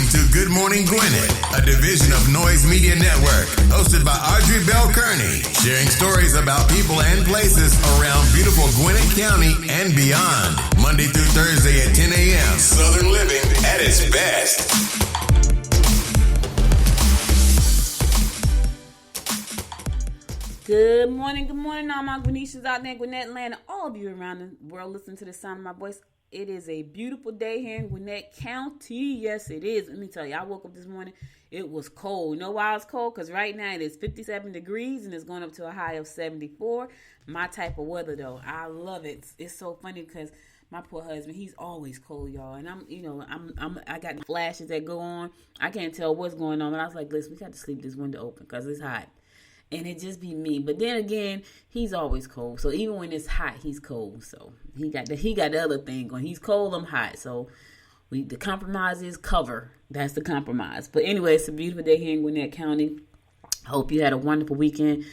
listening to Good Morning Gwinnett, a division of Noise Media Network, hosted by Audrey Bell Kearney, sharing stories about people and places around beautiful Gwinnett County and beyond. Monday through Thursday at 10 a.m. Southern living at its best. Good morning, all my Gwinnetians out there in Gwinnett land, and all of you around the world listening to the sound of my voice. It is a beautiful day here in Gwinnett County. Yes, it is. Let me tell you, I woke up this morning, it was cold. You know why it's cold? Because right now it is 57 degrees and it's going up to a high of 74. My type of weather, though. I love it. It's so funny because my poor husband, he's always cold, y'all. And I got flashes that go on. I can't tell what's going on. But I was like, listen, we got to sleep this window open because it's hot. And it just be me. But then again, he's always cold. So even when it's hot, he's cold. So he got the other thing going. He's cold, I'm hot. So the compromise is cover. That's the compromise. But anyway, it's a beautiful day here in Gwinnett County. Hope you had a wonderful weekend.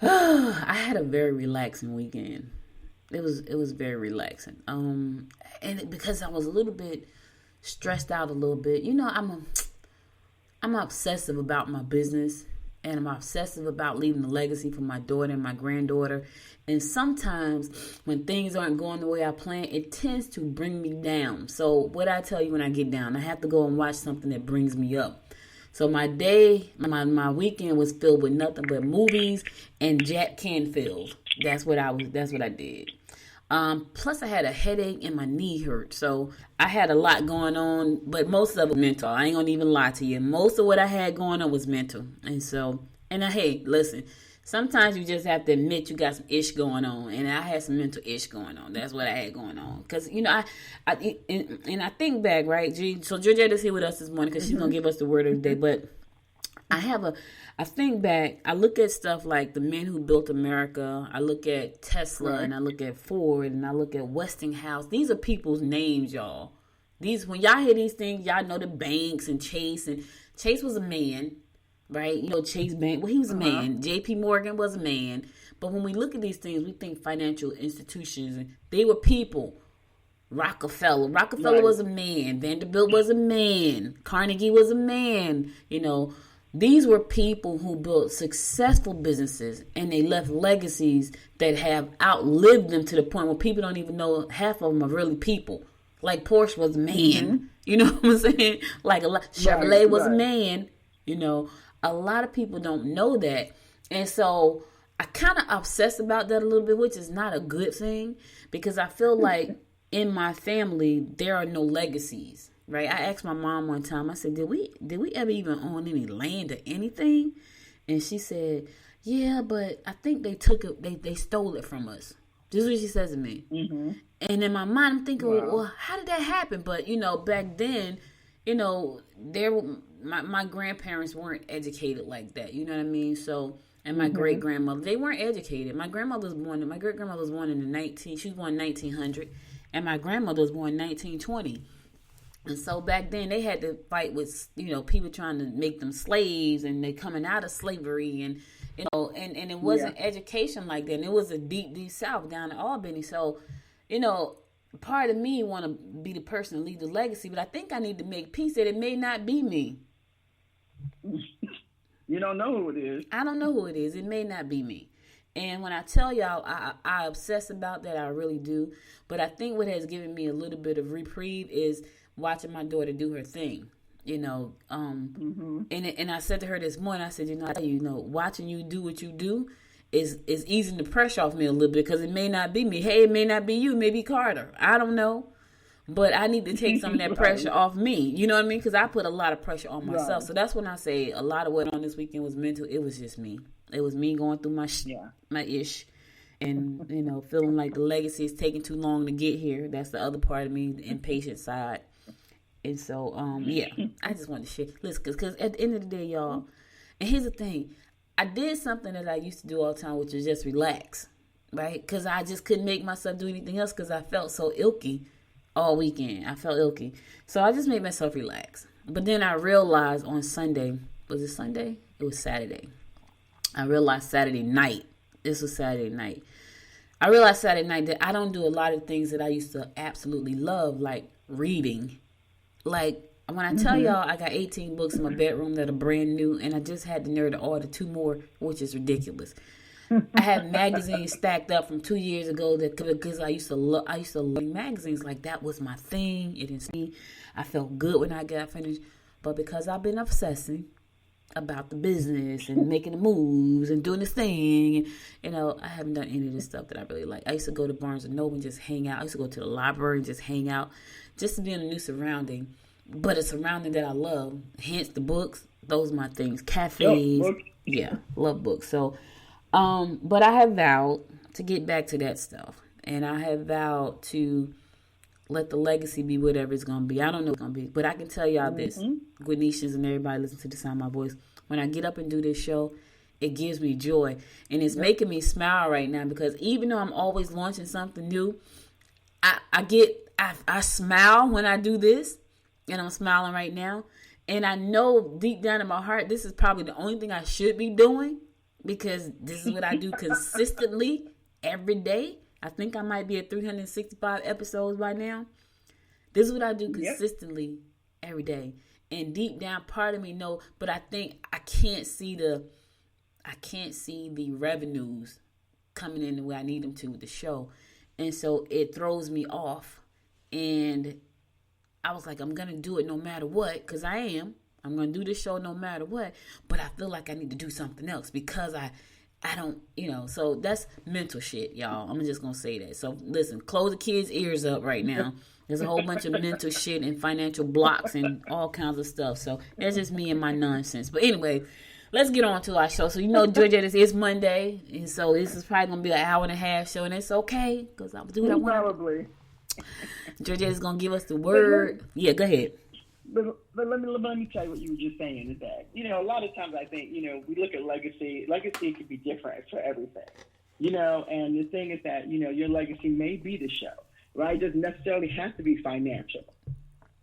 I had a very relaxing weekend. It was very relaxing. And because I was a little bit stressed out a little bit. You know, I'm obsessive about my business. And I'm obsessive about leaving a legacy for my daughter and my granddaughter. And sometimes when things aren't going the way I plan, it tends to bring me down. So what I tell you when I get down, I have to go and watch something that brings me up. So my day, my weekend was filled with nothing but movies and Jack Canfield. That's what I did. Plus I had a headache and my knee hurt. So I had a lot going on, but most of it was mental. I ain't gonna even lie to you. Most of what I had going on was mental. Hey, listen, sometimes you just have to admit you got some ish going on. And I had some mental ish going on. That's what I had going on. Cause you know, I think back, right? So Georgetta's here with us this morning because she's gonna give us the word of the day. But I think back, I look at stuff like the men who built America. I look at Tesla and I look at Ford and I look at Westinghouse. These are people's names, y'all. When y'all hear these things, y'all know the banks and Chase. And Chase was a man, right? You know, Chase Bank. Well, he was a man. J.P. Morgan was a man. But when we look at these things, we think financial institutions. And they were people. Rockefeller was a man. Vanderbilt was a man. Carnegie was a man. You know, these were people who built successful businesses and they left legacies that have outlived them to the point where people don't even know half of them are really people. Like Porsche was a man, you know what I'm saying? Like Chevrolet was a man, you know. A lot of people don't know that. And so I kind of obsess about that a little bit, which is not a good thing because I feel like in my family, there are no legacies. Right, I asked my mom one time. I said, "Did we ever even own any land or anything?" And she said, "Yeah, but I think they took it. They stole it from us." This is what she says to me. Mm-hmm. And in my mind, I'm thinking, well, how did that happen? But you know, back then, you know, my grandparents weren't educated like that. You know what I mean? So, and my great grandmother, they weren't educated. My great grandmother was born in She was born in 1900, and my grandmother was born in 1920. And so back then they had to fight with, you know, people trying to make them slaves and they coming out of slavery and, you know, and it wasn't education like that. And it was a deep, deep South down in Albany. So, you know, part of me want to be the person to leave the legacy, but I think I need to make peace that it may not be me. You don't know who it is. I don't know who it is. It may not be me. And when I tell y'all, I obsess about that. I really do. But I think what has given me a little bit of reprieve is watching my daughter do her thing, you know, and I said to her this morning, I said, you know, watching you do what you do is easing the pressure off me a little bit because it may not be me. Hey, it may not be you, maybe Carter. I don't know, but I need to take some of that pressure off me. You know what I mean? Because I put a lot of pressure on myself. Right. So that's when I say a lot of what on this weekend was mental. It was just me. It was me going through my ish. And, you know, feeling like the legacy is taking too long to get here. That's the other part of me, the impatient side. And so, I just wanted to share. Listen, because at the end of the day, y'all, and here's the thing. I did something that I used to do all the time, which was just relax, right? Because I just couldn't make myself do anything else because I felt so ilky all weekend. I felt ilky. So I just made myself relax. But then I realized on Sunday, was it Sunday? It was Saturday. I realized Saturday night. This was Saturday night. I realized Saturday night that I don't do a lot of things that I used to absolutely love, like reading. Like, when I tell y'all I got 18 books in my bedroom that are brand new, and I just had the nerve to order 2 more, which is ridiculous. I had magazines stacked up from 2 years ago because I used to love magazines. Like, that was my thing. It didn't see. I felt good when I got finished, but because I've been obsessing about the business and making the moves and doing this thing, I haven't done any of this stuff that I really like. I used to go to Barnes and Noble and just hang out. I used to go to the library and just hang out, just to be in a new surrounding, but a surrounding that I love. Hence the books. Those are my things. Cafes. Yeah, love books. So, but I have vowed to get back to that stuff, and I have vowed to let the legacy be whatever it's going to be. I don't know what it's going to be, but I can tell y'all this, Gwinnetians and everybody listen to the sound of my voice. When I get up and do this show, it gives me joy, and it's making me smile right now, because even though I'm always launching something new, I smile when I do this, and I'm smiling right now, and I know deep down in my heart this is probably the only thing I should be doing, because this is what I do consistently every day. I think I might be at 365 episodes by now. This is what I do consistently every day. And deep down, part of me know, but I think I can't see the revenues coming in the way I need them to with the show. And so it throws me off. And I was like, I'm going to do it no matter what, because I am. I'm going to do this show no matter what. But I feel like I need to do something else because I don't, so that's mental shit, y'all. I'm just going to say that. So listen, close the kids' ears up right now. There's a whole bunch of mental shit and financial blocks and all kinds of stuff. So that's just me and my nonsense. But anyway, let's get on to our show. So, Georgia, this is Monday. And so this is probably going to be an hour and a half show. And it's okay, because I'll do what I want. Probably. Georgia is going to give us the word. Yeah, go ahead. But let me tell you what you were just saying is that, a lot of times I think, we look at legacy. Legacy can be different for everything, and the thing is that, your legacy may be the show, right? It doesn't necessarily have to be financial.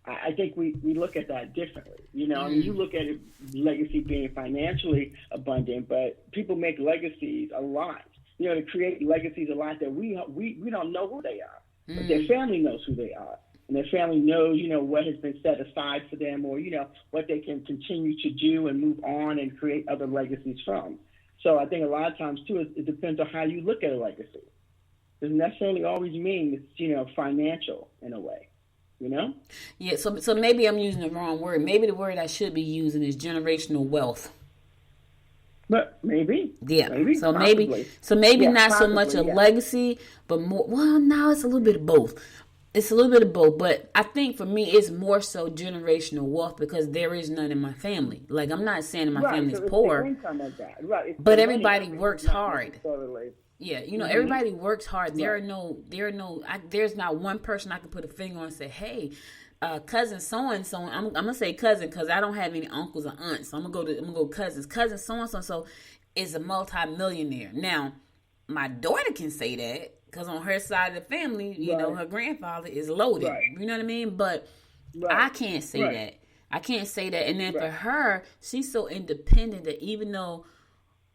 I think we look at that differently, I mean, you look at it, legacy being financially abundant, but people make legacies a lot, to create legacies a lot that we don't know who they are, but their family knows who they are. And their family knows, what has been set aside for them, or, what they can continue to do and move on and create other legacies from. So I think a lot of times, too, it depends on how you look at a legacy. It doesn't necessarily always mean it's, financial in a way, Yeah, so maybe I'm using the wrong word. Maybe the word I should be using is generational wealth. But maybe. Yeah. Maybe, so possibly. maybe not possibly, so much a legacy, but more, well, no, it's a little bit of both. It's a little bit of both, but I think for me, it's more so generational wealth because there is none in my family. Like, I'm not saying my family's poor, but everybody works hard. Yeah, everybody works hard. There's not one person I can put a finger on and say, hey, cousin so and so. I'm gonna say cousin because I don't have any uncles or aunts. So I'm gonna go cousins. Cousin so and so is a multi-millionaire. Now, my daughter can say that. Because on her side of the family, her grandfather is loaded. Right. You know what I mean? But I can't say that. I can't say that. And then for her, she's so independent that even though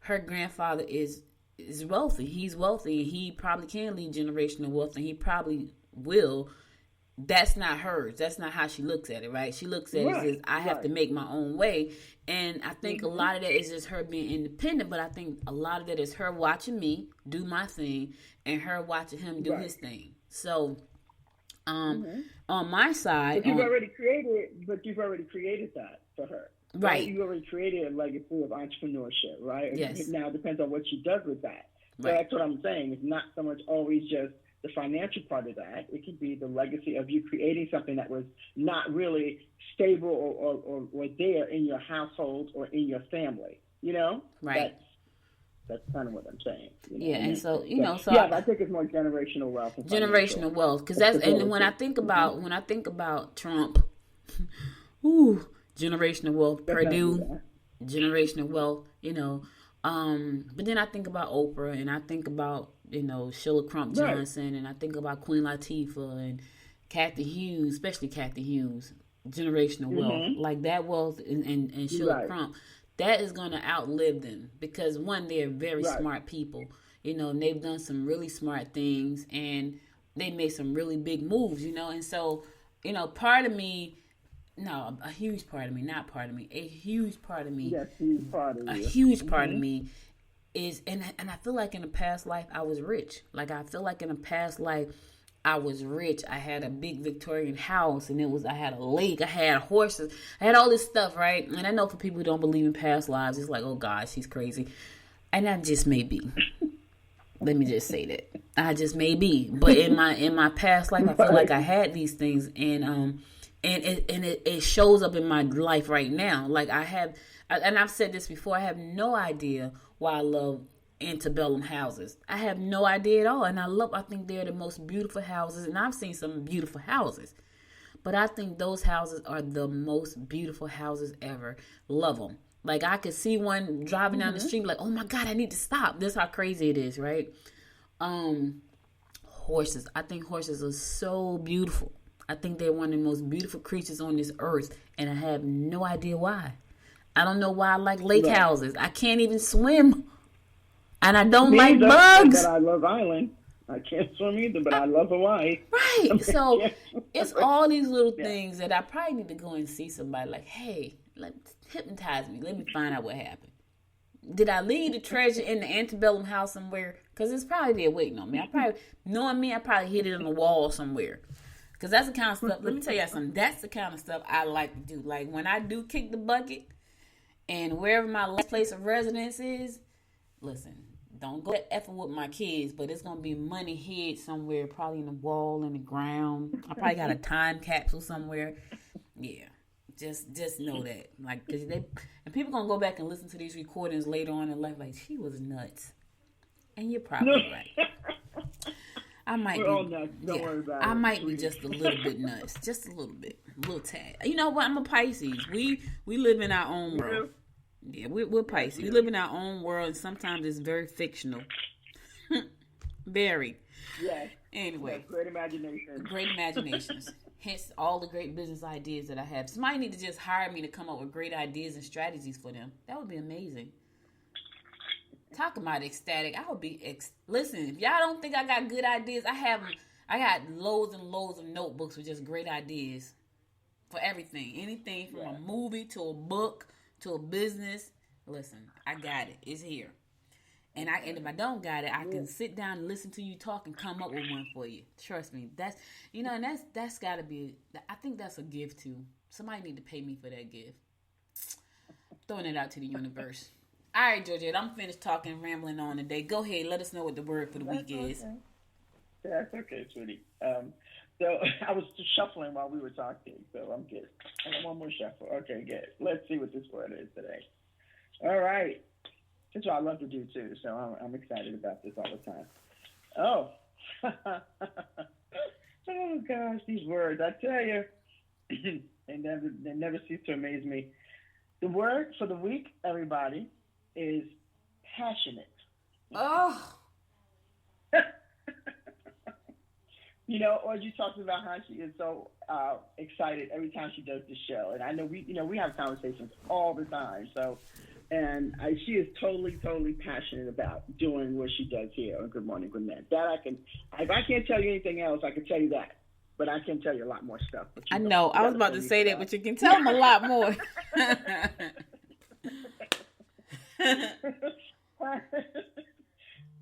her grandfather is wealthy, he's wealthy, and he probably can leave generational wealth, and he probably will. That's not hers. That's not how she looks at it, right? She looks at it as I have to make my own way. And I think a lot of that is just her being independent, but I think a lot of that is her watching me do my thing and her watching him do his thing. So on my side... But you've already created that for her. Right. You already created a legacy of entrepreneurship, right? Yes. Now it depends on what she does with that. So that's what I'm saying. It's not so much always just the financial part of that. It could be the legacy of you creating something that was not really stable or there in your household or in your family, Right. That's kind of what I'm saying. And so, I think it's more generational wealth. Generational wealth. Because and when I think about Trump, generational wealth, Purdue, generational wealth, but then I think about Oprah, and I think about, Sheila Crump Johnson, and I think about Queen Latifah and Kathy Hughes, especially Kathy Hughes, generational wealth. Like that wealth and Sheila Crump, that is going to outlive them because, one, they're very smart people, and they've done some really smart things, and they made some really big moves, and so, part of me No, a huge part of me, not part of me, a huge part of me. Yes, huge part of you. A huge part of me is, and I feel like in a past life I was rich. Like I feel like in a past life I was rich. I had a big Victorian house, and I had a lake, I had horses, I had all this stuff, right? And I know for people who don't believe in past lives, it's like, oh gosh, she's crazy, and I just may be. Let me just say that I just may be. But in my past life, I feel like I had these things, and it shows up in my life right now. Like and I've said this before, I have no idea why I love antebellum houses. I have no idea at all. And I think they're the most beautiful houses. And I've seen some beautiful houses. But I think those houses are the most beautiful houses ever. Love them. Like I could see one driving down the street like, oh my God, I need to stop. This is how crazy it is, right? Horses. I think horses are so beautiful. I think they're one of the most beautiful creatures on this earth. And I have no idea why. I don't know why I like lake houses. I can't even swim. And I don't like bugs. But I love Island. I can't swim either, but I love Hawaii. Right. So it's all these little things that I probably need to go and see somebody like, hey, hypnotize me. Let me find out what happened. Did I leave the treasure in the antebellum house somewhere? Because it's probably there waiting on me. Knowing me, I probably hid it on the wall somewhere. Because that's the kind of stuff, let me tell you something. That's the kind of stuff I like to do. Like when I do kick the bucket and wherever my last place of residence is, listen, don't go to effing with my kids, but it's going to be money hid somewhere, probably in the wall, in the ground. I probably got a time capsule somewhere. Yeah, just know that. Like, cause and people going to go back and listen to these recordings later on in life like, she was nuts. And you're probably right. I might We're all nuts. Don't worry about it. I might be just a little bit nuts. Just a little bit. A little tad. You know what? I'm a Pisces. We live in our own world. Yeah, we're Pisces. We live in our own world, and sometimes it's very fictional. Very. Yes. Anyway. Yes, great imagination. Great imaginations. Hence all the great business ideas that I have. Somebody need to just hire me to come up with great ideas and strategies for them. That would be amazing. Talk about ecstatic. I would be listen, if y'all don't think I got good ideas, I got loads and loads of notebooks with just great ideas for everything. Anything from a movie to a book to a business. Listen, I got it. It's here. And if I don't got it, I can sit down and listen to you talk and come up with one for you. Trust me. That's and that's gotta be, I think that's a gift too. Somebody need to pay me for that gift. Throwing it out to the universe. All right, Georgette, I'm finished talking and rambling on today. Go ahead, let us know what the word for the week is. That's okay, sweetie. So I was just shuffling while we were talking, so I'm good. I got one more shuffle. Okay, good. Let's see what this word is today. All right. That's what I love to do too, so I'm excited about this all the time. Oh. Oh gosh, these words, I tell you, they never cease to amaze me. The word for the week, everybody, is passionate. Oh. Audrey talks about how she is so excited every time she does the show, and I know we have conversations all the time. So, she is totally passionate about doing what she does here on Good Morning Gwinnett. That if I can't tell you anything else, I can tell you that. But I can tell you a lot more stuff. I know. I was about to say that, but you can tell them a lot more.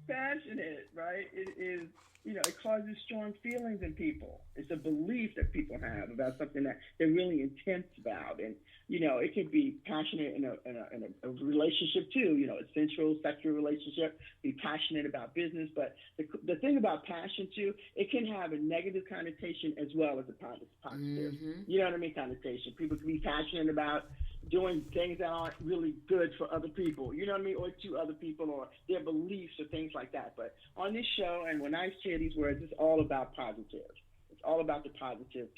Passionate, right? It is, it causes strong feelings in people. It's a belief that people have about something that they're really intense about. And, it can be passionate in a relationship too, a sensual, sexual relationship, be passionate about business. But the thing about passion too, it can have a negative connotation as well as a positive. Mm-hmm. You know what I mean? Connotation. People can be passionate about doing things that aren't really good for other people, you know what I mean, or to other people, or their beliefs or things like that. But on this show, and when I share these words, it's all about positive. It's all about the positive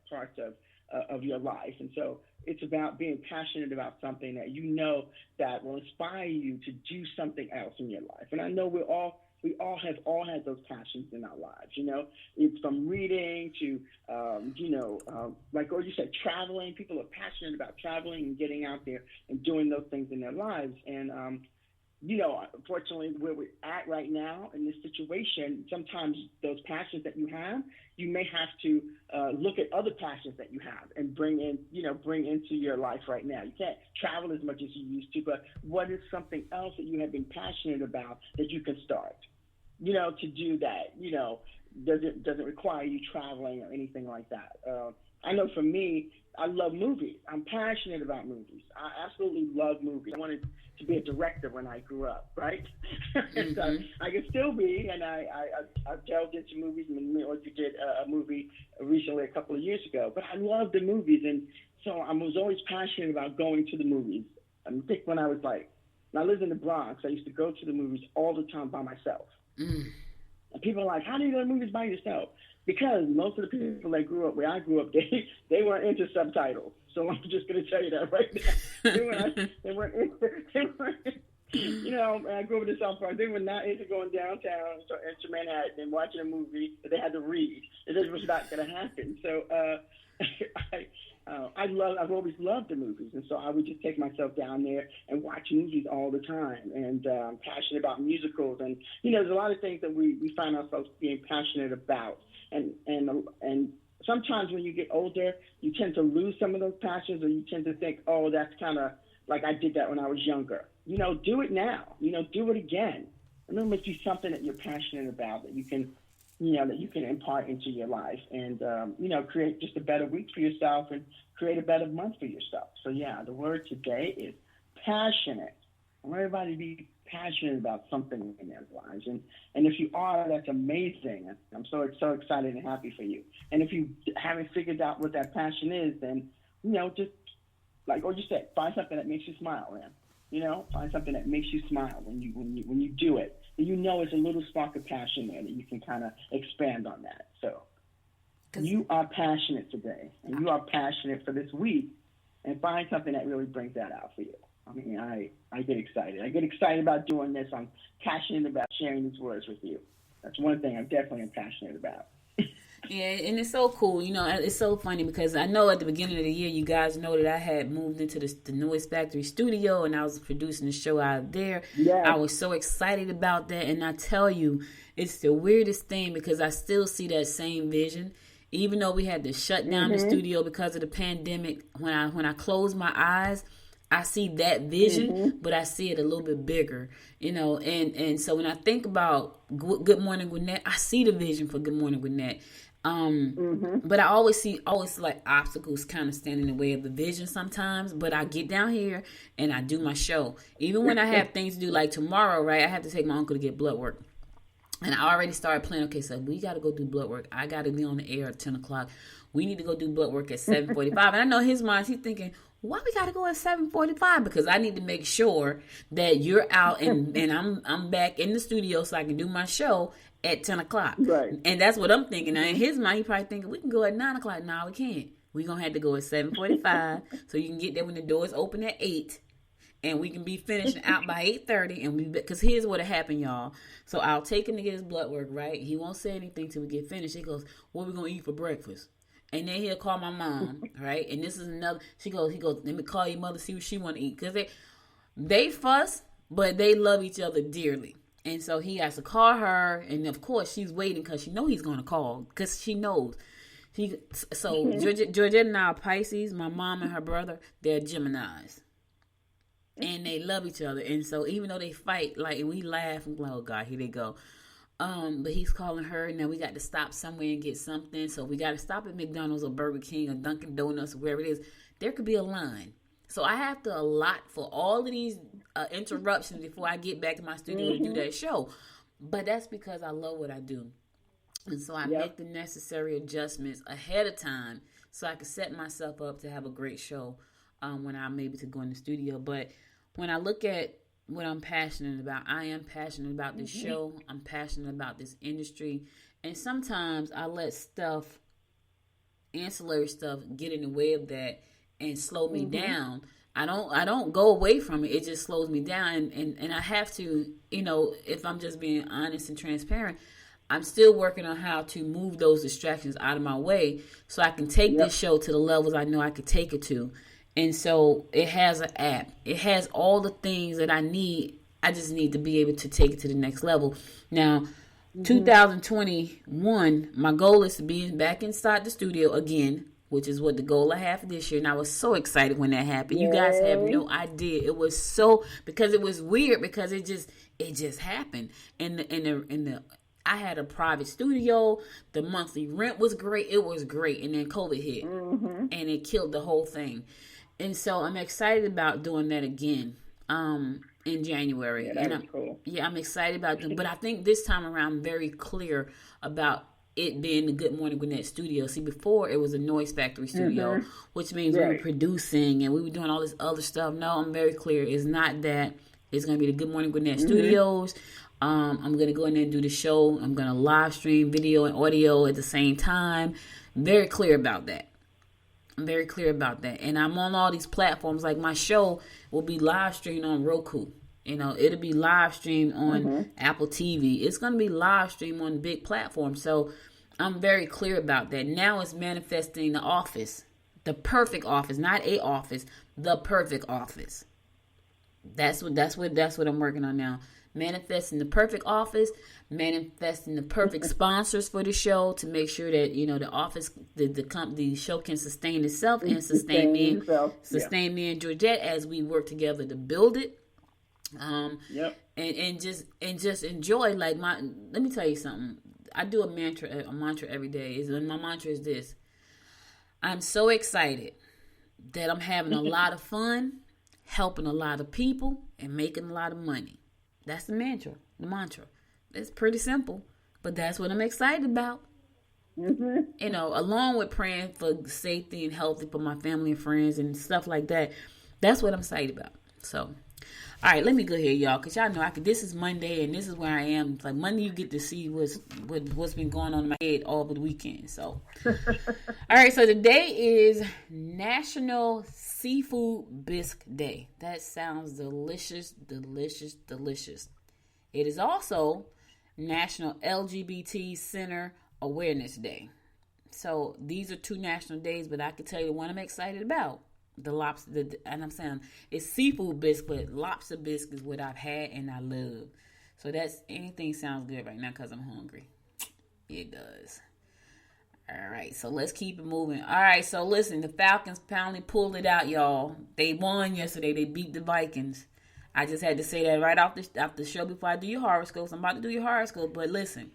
parts of your life. And so it's about being passionate about something that that will inspire you to do something else in your life. And I know we all have had those passions in our lives, It's from reading to, like you said, traveling. People are passionate about traveling and getting out there and doing those things in their lives. And unfortunately, where we're at right now in this situation, sometimes those passions that you have, you may have to look at other passions that you have and bring into your life right now. You can't travel as much as you used to, but what is something else that you have been passionate about that you can start? To do that, doesn't require you traveling or anything like that. I know for me, I love movies. I'm passionate about movies. I absolutely love movies. I wanted to be a director when I grew up, right? Mm-hmm. So I can still be, and I've delved into movies, and we did a movie recently a couple of years ago. But I love the movies, and so I was always passionate about going to the movies. I think when I lived in the Bronx, I used to go to the movies all the time by myself. Mm. And people are like, how do you go to movies by yourself? Because most of the people that grew up where I grew up, they weren't into subtitles. So I'm just going to tell you that right now. They weren't I grew up in the South Park. They were not into going downtown to Manhattan and watching a movie that they had to read. It just was not going to happen. So I've always loved the movies, and so I would just take myself down there and watch movies all the time. And I'm passionate about musicals, and there's a lot of things that we find ourselves being passionate about. And sometimes when you get older, you tend to lose some of those passions, or you tend to think, oh, that's kind of like I did that when I was younger. Do it now. Do it again. And then make you something that you're passionate about that you can impart into your life, and create just a better week for yourself and create a better month for yourself. So yeah, the word today is passionate. I want everybody to be passionate about something in their lives, and if you are, that's amazing. I'm so excited and happy for you. And if you haven't figured out what that passion is, then just like you said, find something that makes you smile, man. Find something that makes you smile when you do it. It's a little spark of passion there that you can kind of expand on that. So you are passionate today, and you are passionate for this week, and find something that really brings that out for you. I mean, I get excited. I get excited about doing this. I'm passionate about sharing these words with you. That's one thing I definitely am passionate about. Yeah, and it's so cool. It's so funny because I know at the beginning of the year, you guys know that I had moved into the Noise Factory studio, and I was producing the show out there. Yes. I was so excited about that, and I tell you, it's the weirdest thing because I still see that same vision. Even though we had to shut down the studio because of the pandemic, when I close my eyes, I see that vision, but I see it a little bit bigger, and so when I think about Good Morning Gwinnett, I see the vision for Good Morning Gwinnett. But I always like obstacles kind of stand in the way of the vision sometimes, but I get down here and I do my show. Even when I have things to do, like tomorrow, right, I have to take my uncle to get blood work. And I already started planning, okay, so we got to go do blood work. I got to be on the air at 10 o'clock. We need to go do blood work at 7:45. And I know his mind, he's thinking, why we got to go at 7:45? Because I need to make sure that you're out and I'm back in the studio so I can do my show at 10 o'clock. Right. And that's what I'm thinking. Now, in his mind, he probably thinking, we can go at 9 o'clock. No, we can't. We're going to have to go at 7:45 so you can get there when the doors open at 8. And we can be finished out by 8:30, and because here's what happened, y'all. So I'll take him to get his blood work, right? He won't say anything till we get finished. He goes, what are we going to eat for breakfast? And then he'll call my mom, right? And this is another, he goes, let me call your mother, see what she want to eat. Because they fuss, but they love each other dearly. And so he has to call her, and of course she's waiting because she knows he's going to call, because she knows. Georgette and I are Pisces. My mom and her brother, they're Geminis. And they love each other. And so even though they fight, like, we laugh and go, oh God, here they go. But he's calling her, and now we got to stop somewhere and get something. So we got to stop at McDonald's or Burger King or Dunkin' Donuts or wherever it is. There could be a line. So I have to allot for all of these interruptions before I get back to my studio to do that show. But that's because I love what I do. And so I make the necessary adjustments ahead of time so I can set myself up to have a great show when I'm able to go in the studio. But when I look at what I'm passionate about, I am passionate about this show. I'm passionate about this industry. And sometimes I let ancillary stuff, get in the way of that and slow me down. I don't go away from it. It just slows me down. And I have to, if I'm just being honest and transparent, I'm still working on how to move those distractions out of my way so I can take this show to the levels I know I could take it to. And so it has an app. It has all the things that I need I just need to be able to take it to the next level. Now, 2021, my goal is to be back inside the studio again, which is what the goal I have for this year. And I was so excited when that happened. You guys have no idea. It was so, because it was weird, because it just happened. And I had a private studio. The monthly rent was great. It was great. And then COVID hit and it killed the whole thing. And so I'm excited about doing that again. In January. Yeah, that's cool. Yeah, I'm excited about them. But I think this time around, I'm very clear about it being the Good Morning Gwinnett studio. See, before it was a Noise Factory studio, which means we were producing and we were doing all this other stuff. No, I'm very clear. It's not that. It's going to be the Good Morning Gwinnett studios. I'm going to go in there and do the show. I'm going to live stream video and audio at the same time. Very clear about that. I'm very clear about that. And I'm on all these platforms. Like my show will be live streamed on Roku. You know, it'll be live streamed on Apple TV. It's going to be live streamed on big platforms. So I'm very clear about that. Now it's manifesting the office. The perfect office. Not a office. The perfect office. That's what I'm working on now. Manifesting the perfect office, manifesting the perfect sponsors for the show to make sure that, you know, the office, the show can sustain itself and sustain me and Georgette as we work together to build it. And just enjoy. Like let me tell you something. I do a mantra every day. My mantra is this: I'm so excited that I'm having a lot of fun, helping a lot of people, and making a lot of money. That's the mantra. It's pretty simple, but that's what I'm excited about. You know, along with praying for safety and healthy for my family and friends and stuff like that. That's what I'm excited about. So, all right, let me go here, y'all, because y'all know this is Monday and this is where I am. It's like Monday, you get to see what's been going on in my head all over the weekend. So, all right, so today is National Seafood Bisque Day. That sounds delicious, delicious, delicious. It is also National LGBT Center Awareness Day. So these are two national days, but I can tell you the one I'm excited about. The lobster, and I'm saying it's seafood bisque, but lobster bisque is what I've had and I love. So anything sounds good right now because I'm hungry. It does. All right, so let's keep it moving. All right, so listen, the Falcons finally pulled it out, y'all. They won yesterday. They beat the Vikings. I just had to say that right off the show before I do your horoscopes. I'm about to do your horoscope, but listen.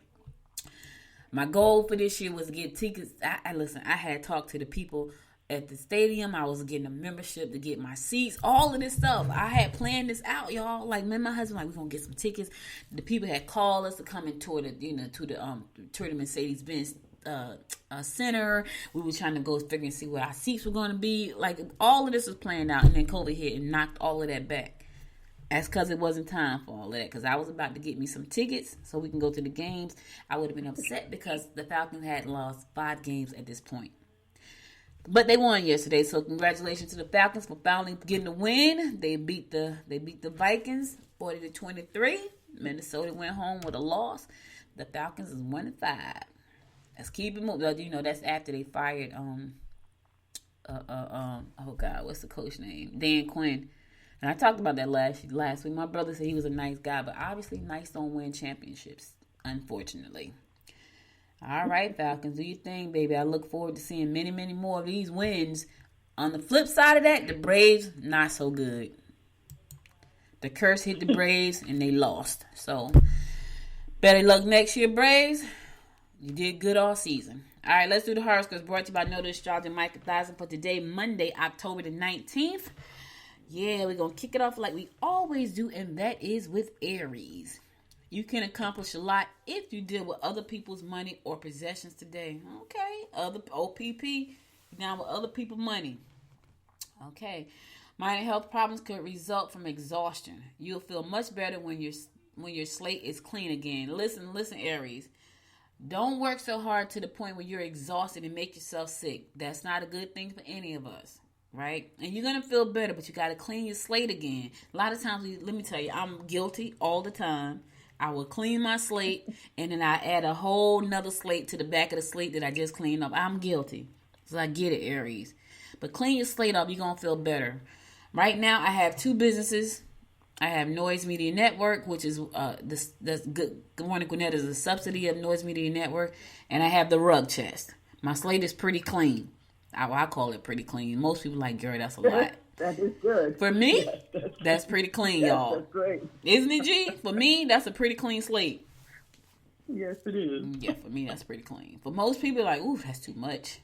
My goal for this year was to get tickets. I had talked to the people at the stadium. I was getting a membership to get my seats, all of this stuff. I had planned this out, y'all. Like, me and my husband, we're gonna get some tickets. The people had called us to come and tour the Mercedes-Benz center. We were trying to go figure and see what our seats were going to be. Like, all of this was planned out, and then COVID hit and knocked all of that back. That's because it wasn't time for all of that. Because I was about to get me some tickets so we can go to the games. I would have been upset because the Falcons had lost 5 games at this point. But they won yesterday, so congratulations to the Falcons for finally getting a win. They beat the Vikings 40-23. Minnesota went home with a loss. The Falcons is 1-5. Let's keep it moving. You know, that's after they fired oh God, what's the coach name? Dan Quinn. And I talked about that last week. My brother said he was a nice guy, but obviously nice don't win championships, unfortunately. All right, Falcons, do your thing, baby. I look forward to seeing many, many more of these wins. On the flip side of that, the Braves, not so good. The curse hit the Braves, and they lost. So, better luck next year, Braves. You did good all season. All right, let's do the horoscopes brought to you by Noted Astrologer and Micah Thousand for today, Monday, October the 19th. Yeah, we're going to kick it off like we always do, and that is with Aries. You can accomplish a lot if you deal with other people's money or possessions today. Okay, other OPP, you're down with other people's money. Okay, minor health problems could result from exhaustion. You'll feel much better when your slate is clean again. Listen, Aries. Don't work so hard to the point where you're exhausted and make yourself sick. That's not a good thing for any of us, right? And you're going to feel better, but you got to clean your slate again. A lot of times, let me tell you, I'm guilty all the time. I will clean my slate, and then I add a whole nother slate to the back of the slate that I just cleaned up. I'm guilty. So I get it, Aries. But clean your slate up, you're going to feel better. Right now, I have 2 businesses I have Noise Media Network, which is that's Good Morning Gwinnett is a subsidy of Noise Media Network, and I have the Rug Chest. My slate is pretty clean. I call it pretty clean. Most people like, girl, that's a lot. That is good. For me, yes, that's pretty clean, y'all. That's great. Isn't it, G? For me, that's a pretty clean slate. Yes, it is. Yeah, for me, that's pretty clean. For most people, like, ooh, that's too much.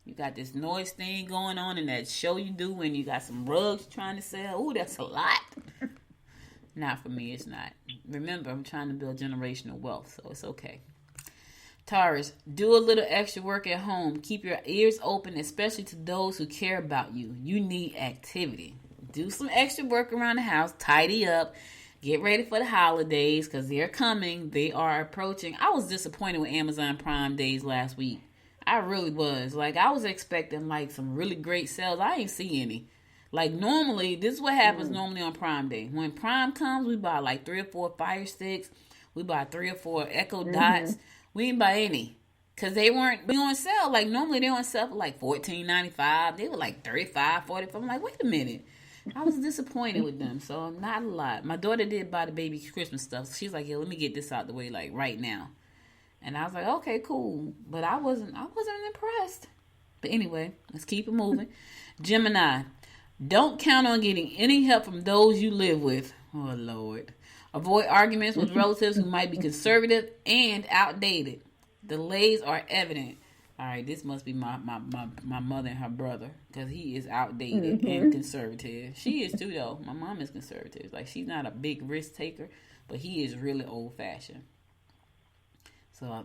You got this noise thing going on in that show you do when you got some rugs trying to sell. Ooh, that's a lot. Not for me, it's not. Remember, I'm trying to build generational wealth, so it's okay. Taurus, do a little extra work at home. Keep your ears open, especially to those who care about you. You need activity. Do some extra work around the house. Tidy up. Get ready for the holidays because they're coming. They are approaching. I was disappointed with Amazon Prime Days last week. I really was. Like, I was expecting, like, some really great sales. I ain't see any. Like, normally, this is what happens normally on Prime Day. When Prime comes, we buy, like, 3 or 4 Fire Sticks. We buy 3 or 4 Echo Dots. We didn't buy any because they weren't on sale. Like, normally they're on sale for like $14.95. They were like $35, $45. I'm like, wait a minute. I was disappointed with them. So not a lot. My daughter did buy the baby Christmas stuff. So she's like, yeah, let me get this out the way, like, right now. And I was like, okay, cool. But I wasn't impressed. But anyway, let's keep it moving. Gemini, don't count on getting any help from those you live with. Oh, Lord. Avoid arguments with relatives who might be conservative and outdated. Delays are evident. All right, this must be my mother and her brother because he is outdated and conservative. She is too, though. My mom is conservative. Like, she's not a big risk taker, but he is really old-fashioned. So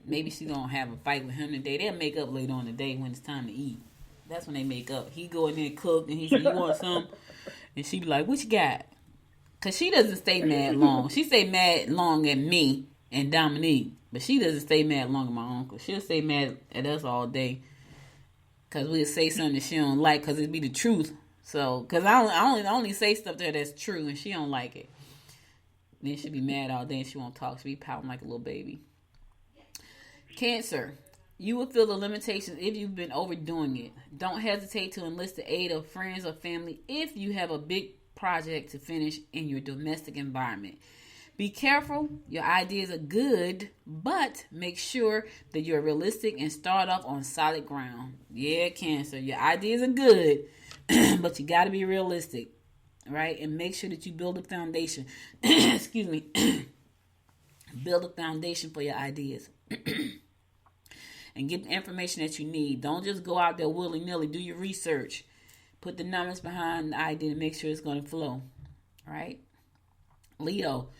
maybe she don't have a fight with him today. They'll make up later on the day when it's time to eat. That's when they make up. He go in there and cook, and he say, you want some? And she be like, what you got? Because she doesn't stay mad long. She stay mad long at me and Dominique. But she doesn't stay mad long at my uncle. She'll stay mad at us all day. Because we'll say something that she don't like because it be the truth. So, because I only say stuff to her that's true and she don't like it. Then she'll be mad all day and she won't talk. She'll be pouting like a little baby. Cancer. You will feel the limitations if you've been overdoing it. Don't hesitate to enlist the aid of friends or family if you have a big project to finish in your domestic environment. Be careful. Your ideas are good, but make sure that you're realistic and start off on solid ground. Yeah, Cancer, your ideas are good, but you got to be realistic, right? And make sure that you build a foundation. Excuse me. Build a foundation for your ideas. And get the information that you need. Don't just go out there willy-nilly. Do your research. Put the numbers behind the idea to make sure it's going to flow. Right? Leo,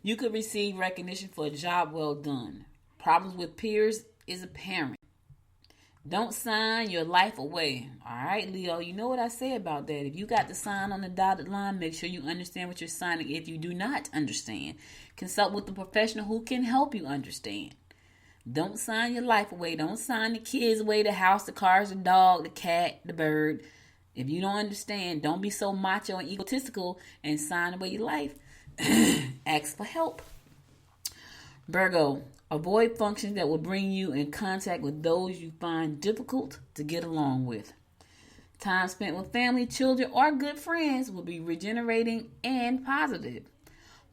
you could receive recognition for a job well done. Problems with peers is apparent. Don't sign your life away. All right, Leo, you know what I say about that. If you got the sign on the dotted line, make sure you understand what you're signing. If you do not understand, consult with a professional who can help you understand. Don't sign your life away. Don't sign the kids away, the house, the cars, the dog, the cat, the bird. If you don't understand, don't be so macho and egotistical and sign away your life. Ask for help. Virgo, avoid functions that will bring you in contact with those you find difficult to get along with. Time spent with family, children, or good friends will be regenerating and positive.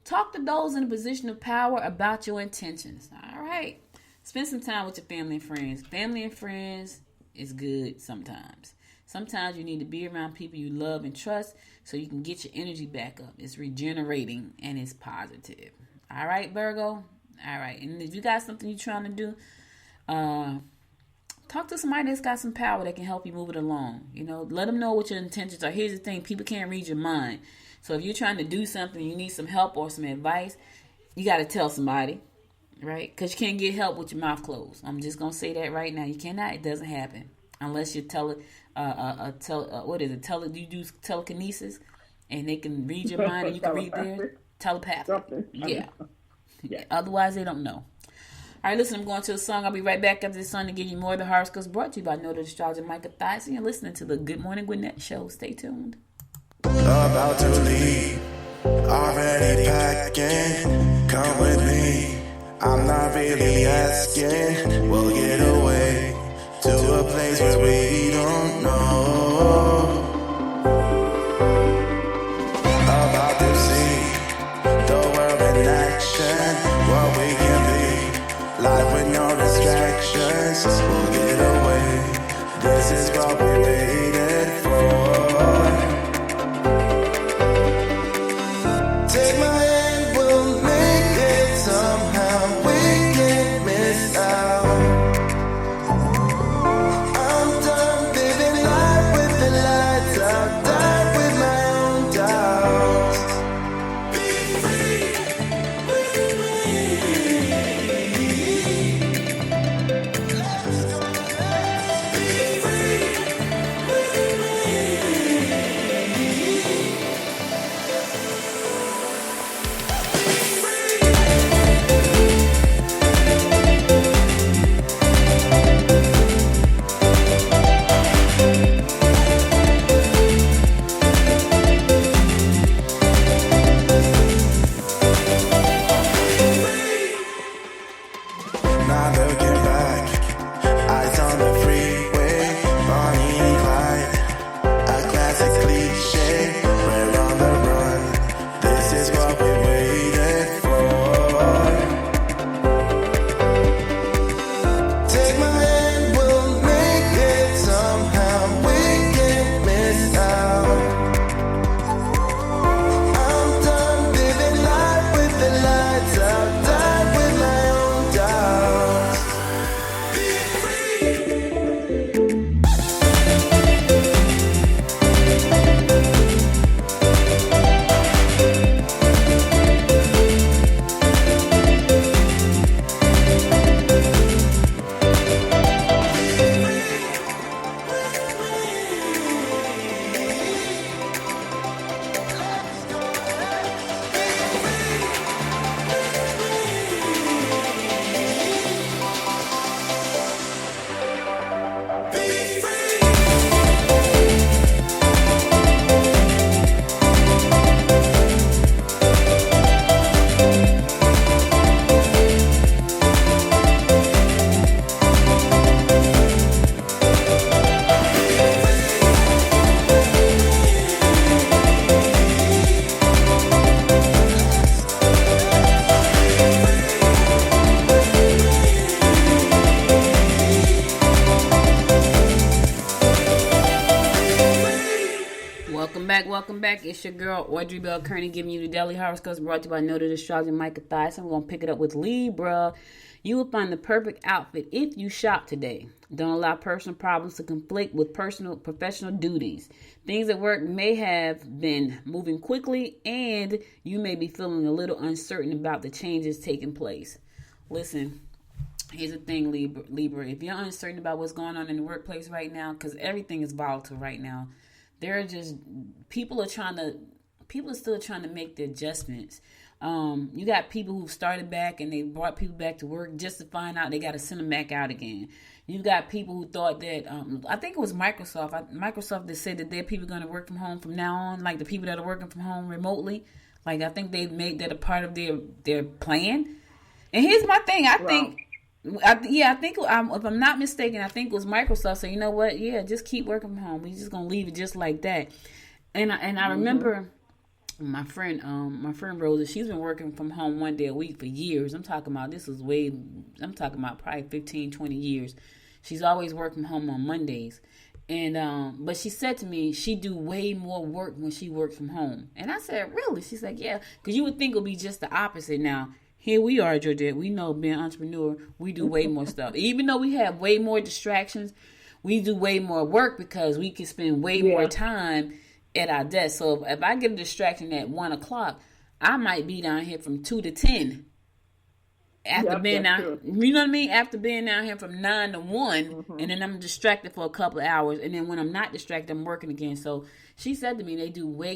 Talk to those in a position of power about your intentions. All right. Spend some time with your family and friends. Family and friends is good sometimes. Sometimes you need to be around people you love and trust so you can get your energy back up. It's regenerating and it's positive. All right, Virgo? All right. And if you got something you're trying to do, talk to somebody that's got some power that can help you move it along. You know, let them know what your intentions are. Here's the thing. People can't read your mind. So if you're trying to do something, you need some help or some advice, you got to tell somebody. Right? Because you can't get help with your mouth closed. I'm just going to say that right now. You cannot. It doesn't happen. Unless you you do telekinesis and they can read your mind and you can read theirs. Telepathic. Yeah. Otherwise, they don't know. All right, listen, I'm going to a song. I'll be right back after this song to give you more of the horoscopes brought to you by Noted Astrologer Micah Thies. And you're listening to the Good Morning Gwinnett Show. Stay tuned. About to leave, already packing. Come with me. I'm not really asking. We'll get away to a place where we don't know. About to see This is what we waited for. Take my hand, we'll make it somehow. We can't miss out. I'm done living life with the lights out. Died with my own doubts. Be free. Not looking back, eyes on the freeway, Bonnie and Clyde, a classic cliche. We're on the run, this is what we waited for. Take my hand, we'll make it somehow. We can't miss out. I'm done living life with the lights out. Died with my own doubts. Be free. Welcome back. It's your girl, Audrey Bell Kearney, giving you the Daily Horoscopes brought to you by Noted Astrologer Micah Thias. We're going to pick it up with Libra. You will find the perfect outfit if you shop today. Don't allow personal problems to conflict with professional duties. Things at work may have been moving quickly, and you may be feeling a little uncertain about the changes taking place. Listen, here's the thing, Libra. If you're uncertain about what's going on in the workplace right now, because everything is volatile right now, people are still trying to make the adjustments. You got people who started back and they brought people back to work just to find out they got to send them back out again. You got people who thought that, I think it was Microsoft that said that their people are going to work from home from now on, like the people that are working from home remotely. Like, I think they've made that a part of their plan. And here's my thing. I think if I'm not mistaken, I think it was Microsoft. So you know what? Yeah, just keep working from home. We're just gonna leave it just like that. And I remember my friend Rosa. She's been working from home 1 day a week for years. I'm talking about probably 15, 20 years. She's always worked from home on Mondays. And but she said to me she do way more work when she works from home. And I said, really? She's like, yeah, because you would think it would be just the opposite. Now here we are, Georgette. We know being an entrepreneur, we do way more stuff. Even though we have way more distractions, we do way more work because we can spend way more time at our desk. So if I get a distraction at 1 o'clock, I might be down here from 2 to 10. After being down, you know what I mean? After being down here from 9 to 1, and then I'm distracted for a couple of hours, and then when I'm not distracted, I'm working again. So she said to me,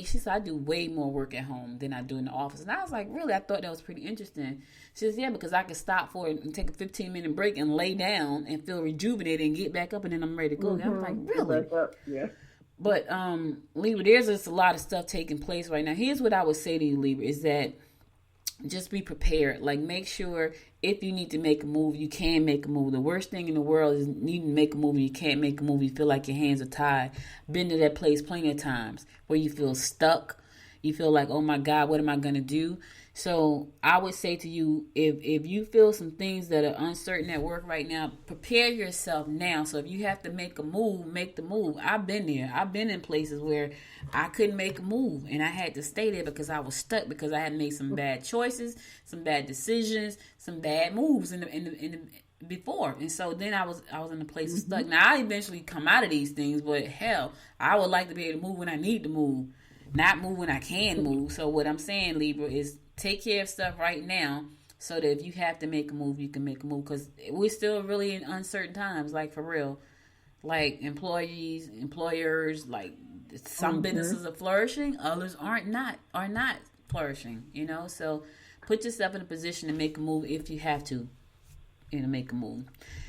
she said, I do way more work at home than I do in the office. And I was like, really? I thought that was pretty interesting. She says, yeah, because I can stop for it and take a 15-minute break and lay down and feel rejuvenated and get back up, and then I'm ready to go. And I was like, really? Yeah. But, Libra, there's just a lot of stuff taking place right now. Here's what I would say to you, Libra, is that just be prepared. Like, make sure if you need to make a move, you can make a move. The worst thing in the world is needing to make a move and you can't make a move. You feel like your hands are tied. Been to that place plenty of times where you feel stuck. You feel like, oh my God, what am I going to do? So I would say to you, if you feel some things that are uncertain at work right now, prepare yourself now. So if you have to make a move, make the move. I've been there. I've been in places where I couldn't make a move and I had to stay there because I was stuck, because I had made some bad choices, some bad decisions, some bad moves in the before. And so then I was in a place stuck. Now I eventually come out of these things, but hell, I would like to be able to move when I need to move, not move when I can move. So what I'm saying, Libra, is take care of stuff right now so that if you have to make a move, you can make a move, because we're still really in uncertain times, like for real. Like employers, like some businesses are flourishing, others are not flourishing, so put yourself in a position to make a move if you have to, make a move.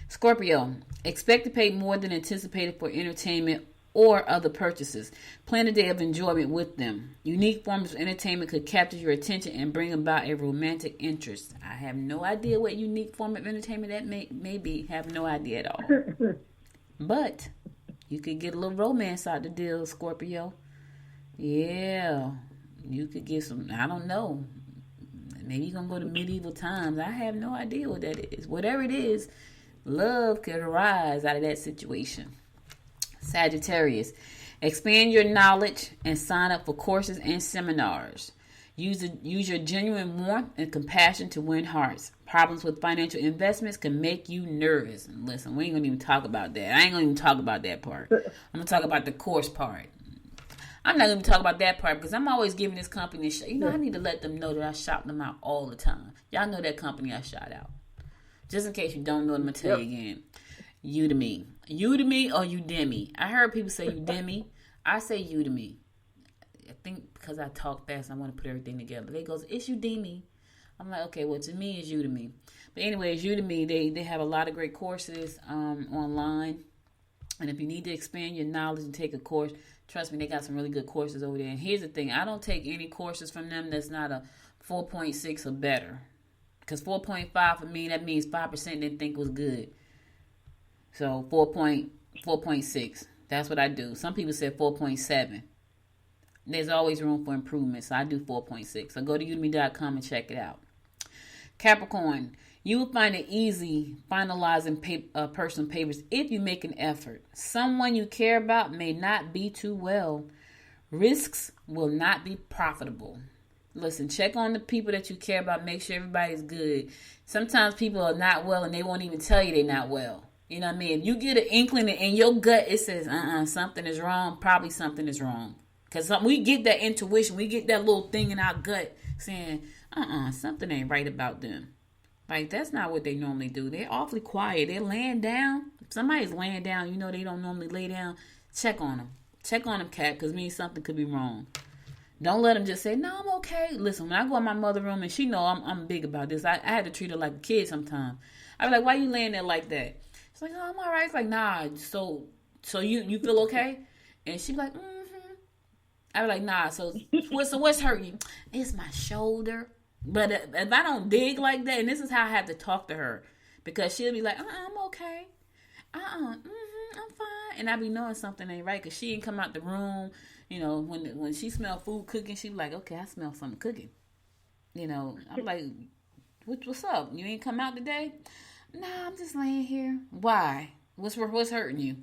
Scorpio, expect to pay more than anticipated for entertainment or other purchases. Plan a day of enjoyment with them. Unique forms of entertainment could capture your attention and bring about a romantic interest. I have no idea what unique form of entertainment that may be. Have no idea at all. But you could get a little romance out the deal, Scorpio. Yeah. You could get some, I don't know. Maybe you're going to go to medieval times. I have no idea what that is. Whatever it is, love could arise out of that situation. Sagittarius, expand your knowledge and sign up for courses and seminars. Use your genuine warmth and compassion to win hearts. Problems with financial investments can make you nervous. And listen, we ain't going to even talk about that. I ain't going to even talk about that part. I'm going to talk about the course part. I'm not going to talk about that part because I'm always giving this company a shot. I need to let them know that I shout them out all the time. Y'all know that company I shout out. Just in case you don't know, I'm going to tell you again. Udemy. Udemy or Udemy? I heard people say Udemy. I say Udemy. I think because I talk fast, I want to put everything together. They goes, it's Udemy. I'm like, okay, well, to me, it's Udemy. But anyways, Udemy, they have a lot of great courses online. And if you need to expand your knowledge and take a course, trust me, they got some really good courses over there. And here's the thing. I don't take any courses from them that's not a 4.6 or better. Because 4.5 for me, that means 5% didn't think was good. So 4.6. That's what I do. Some people said 4.7. There's always room for improvement. So I do 4.6. So go to udemy.com and check it out. Capricorn, you will find it easy finalizing personal papers if you make an effort. Someone you care about may not be too well. Risks will not be profitable. Listen, check on the people that you care about. Make sure everybody's good. Sometimes people are not well and they won't even tell you they're not well. You know what I mean? If you get an inkling in your gut, it says, something is wrong. Probably something is wrong. Because we get that intuition. We get that little thing in our gut saying, something ain't right about them. Like, that's not what they normally do. They're awfully quiet. They're laying down. If somebody's laying down, they don't normally lay down. Check on them. Check on them, cat, because means something could be wrong. Don't let them just say, no, I'm okay. Listen, when I go in my mother's room, and she know I'm big about this, I had to treat her like a kid sometimes. I be like, why you laying there like that? She's like, oh, I'm all right. It's like, nah, so you feel okay? And she be like, I be like, nah, so what's hurting you? It's my shoulder. But if I don't dig like that, and this is how I have to talk to her, because she'll be like, I'm okay. I'm fine. And I be knowing something ain't right, because she ain't come out the room. When she smell food cooking, she be like, okay, I smell something cooking. I'm like, what's up? You ain't come out today? Nah, I'm just laying here. Why? What's hurting you?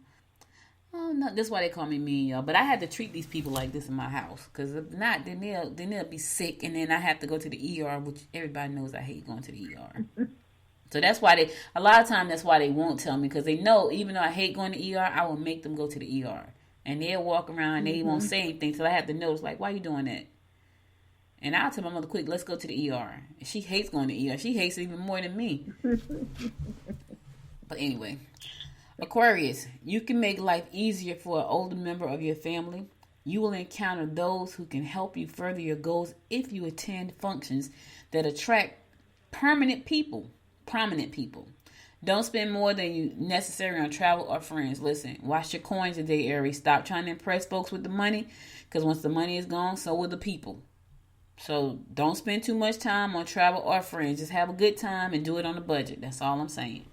Oh, no, that's why they call me mean, y'all. But I had to treat these people like this in my house. Because if not, then they'll be sick. And then I have to go to the ER, which everybody knows I hate going to the ER. So that's why a lot of times, that's why they won't tell me. Because they know, even though I hate going to ER, I will make them go to the ER. And they'll walk around and they won't say anything. So I have to notice, like, why you doing that? And I'll tell my mother, quick, let's go to the ER. She hates going to the ER. She hates it even more than me. But anyway. Aquarius, you can make life easier for an older member of your family. You will encounter those who can help you further your goals if you attend functions that attract prominent people. Don't spend more than you necessary on travel or friends. Listen, watch your coins today, Aries. Stop trying to impress folks with the money, because once the money is gone, so will the people. So don't spend too much time on travel or friends. Just have a good time and do it on a budget. That's all I'm saying.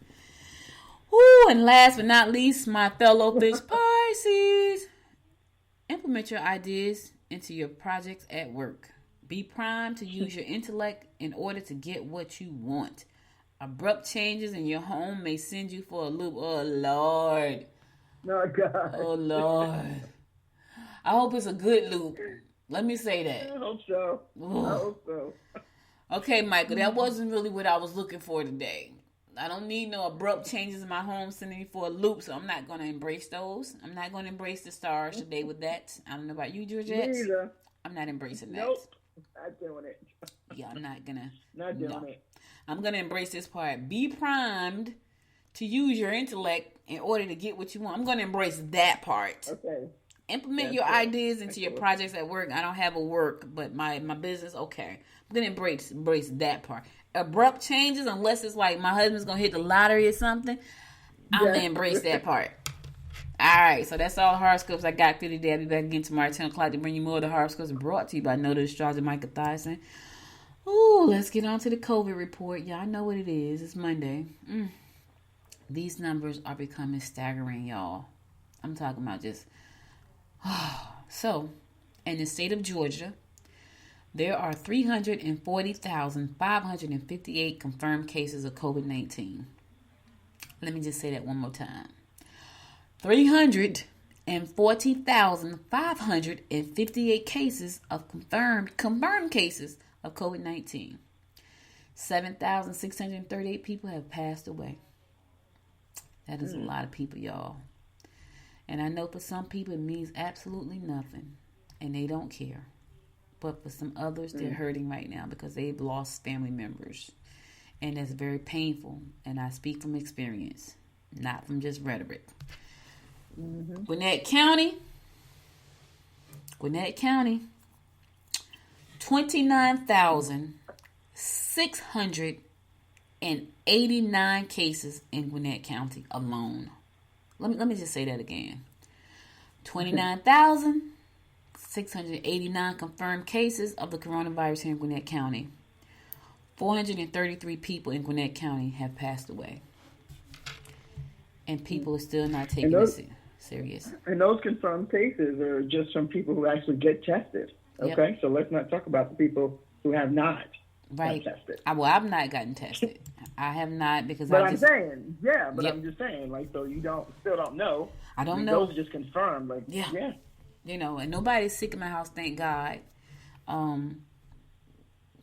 Woo, and last but not least, my fellow fish Pisces. Implement your ideas into your projects at work. Be primed to use your intellect in order to get what you want. Abrupt changes in your home may send you for a loop. Oh, Lord. Oh, God. Oh, Lord. I hope it's a good loop. Let me say that. I hope so. Ugh. I hope so. Okay, Michael, that wasn't really what I was looking for today. I don't need no abrupt changes in my home sending me for a loop, so I'm not going to embrace those. I'm not going to embrace the stars today with that. I don't know about you, Georgette. Me either. I'm not embracing that. Nope. Not doing it. Yeah, I'm not going to. Not doing it. I'm going to embrace this part. Be primed to use your intellect in order to get what you want. I'm going to embrace that part. Okay. Implement your ideas into your projects at work. I don't have a work, but my business, okay. I'm going to embrace that part. Abrupt changes, unless it's like my husband's going to hit the lottery or something, I'm going to embrace that part. All right, so that's all the horoscopes I got through today. I'll be back again tomorrow at 10 o'clock to bring you more of the horoscopes brought to you by Know the Astrologer Micah Thyssen. Ooh, let's get on to the COVID report. Y'all know what it is. It's Monday. These numbers are becoming staggering, y'all. I'm talking about just... So, in the state of Georgia, there are 340,558 confirmed cases of COVID-19. Let me just say that one more time. 340,558 cases of confirmed cases of COVID-19. 7,638 people have passed away. That is a lot of people, y'all. And I know for some people it means absolutely nothing, and they don't care. But for some others, they're hurting right now because they've lost family members. And that's very painful. And I speak from experience, not from just rhetoric. Gwinnett County, 29,689 cases in Gwinnett County alone. Let me just say that again. 29,689 confirmed cases of the coronavirus here in Gwinnett County. 433 people in Gwinnett County have passed away. And people are still not taking it serious. And those confirmed cases are just from people who actually get tested. Okay? Yep. So let's not talk about the people who have not tested. I've not gotten tested. I have not because I'm saying, I'm just saying, like, so you still don't know. I don't know. Those are just confirmed, like, yeah. You know, and nobody's sick in my house, thank God.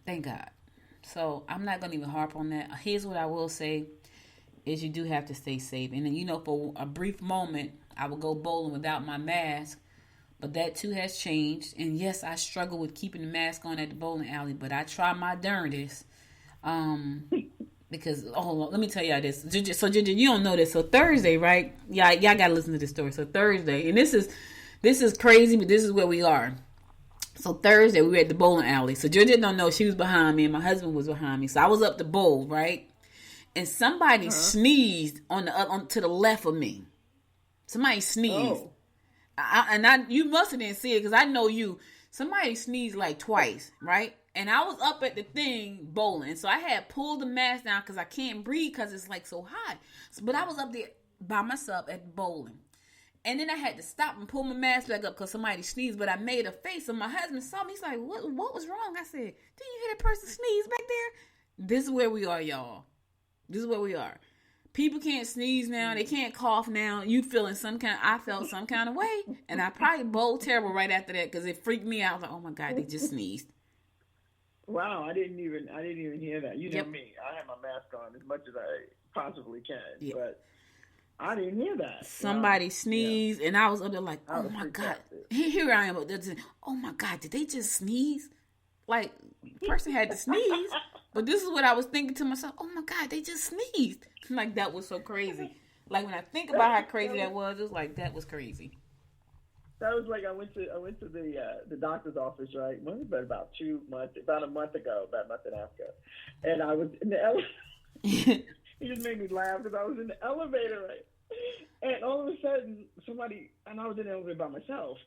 Thank God. So I'm not going to even harp on that. Here's what I will say is you do have to stay safe. And then, you know, for a brief moment, I would go bowling without my mask. But that too has changed. And yes, I struggle with keeping the mask on at the bowling alley, but I try my darndest. Because, let me tell y'all this. So, Ginger, you don't know this. So, Thursday, right? Y'all got to listen to this story. So, Thursday, and this is crazy, but this is where we are. So, Thursday, we were at the bowling alley. So, Ginger don't know. She was behind me, and my husband was behind me. So, I was up to bowl, right? And somebody sneezed on to the left of me. Somebody sneezed. You must have didn't see it because I know you. Somebody sneezed like twice, right? And I was up at the thing bowling. So I had pulled the mask down because I can't breathe because it's like so hot. But I was up there by myself at bowling. And then I had to stop and pull my mask back up because somebody sneezed. But I made a face. And my husband saw me. He's like, what was wrong? I said, didn't you hear that person sneeze back there? This is where we are, y'all. This is where we are. People can't sneeze now. They can't cough now. I felt some kind of way. And I probably bowled terrible right after that because it freaked me out. I was like, oh my God, they just sneezed. Wow, I didn't even hear that. You know me. I have my mask on as much as I possibly can. But I didn't hear that. Somebody sneezed and I was up there like, oh my God. Here I am. Oh my God, did they just sneeze? Like, the person had to sneeze. But this is what I was thinking to myself. Oh my God, they just sneezed. Like, that was so crazy. Like, when I think about how crazy that was, it was like, that was crazy. That was like I went to the doctor's office, right? When was that? About a month and a half ago. And I was in the elevator. He just made me laugh because I was in the elevator, right? And all of a sudden, and I was in the elevator by myself.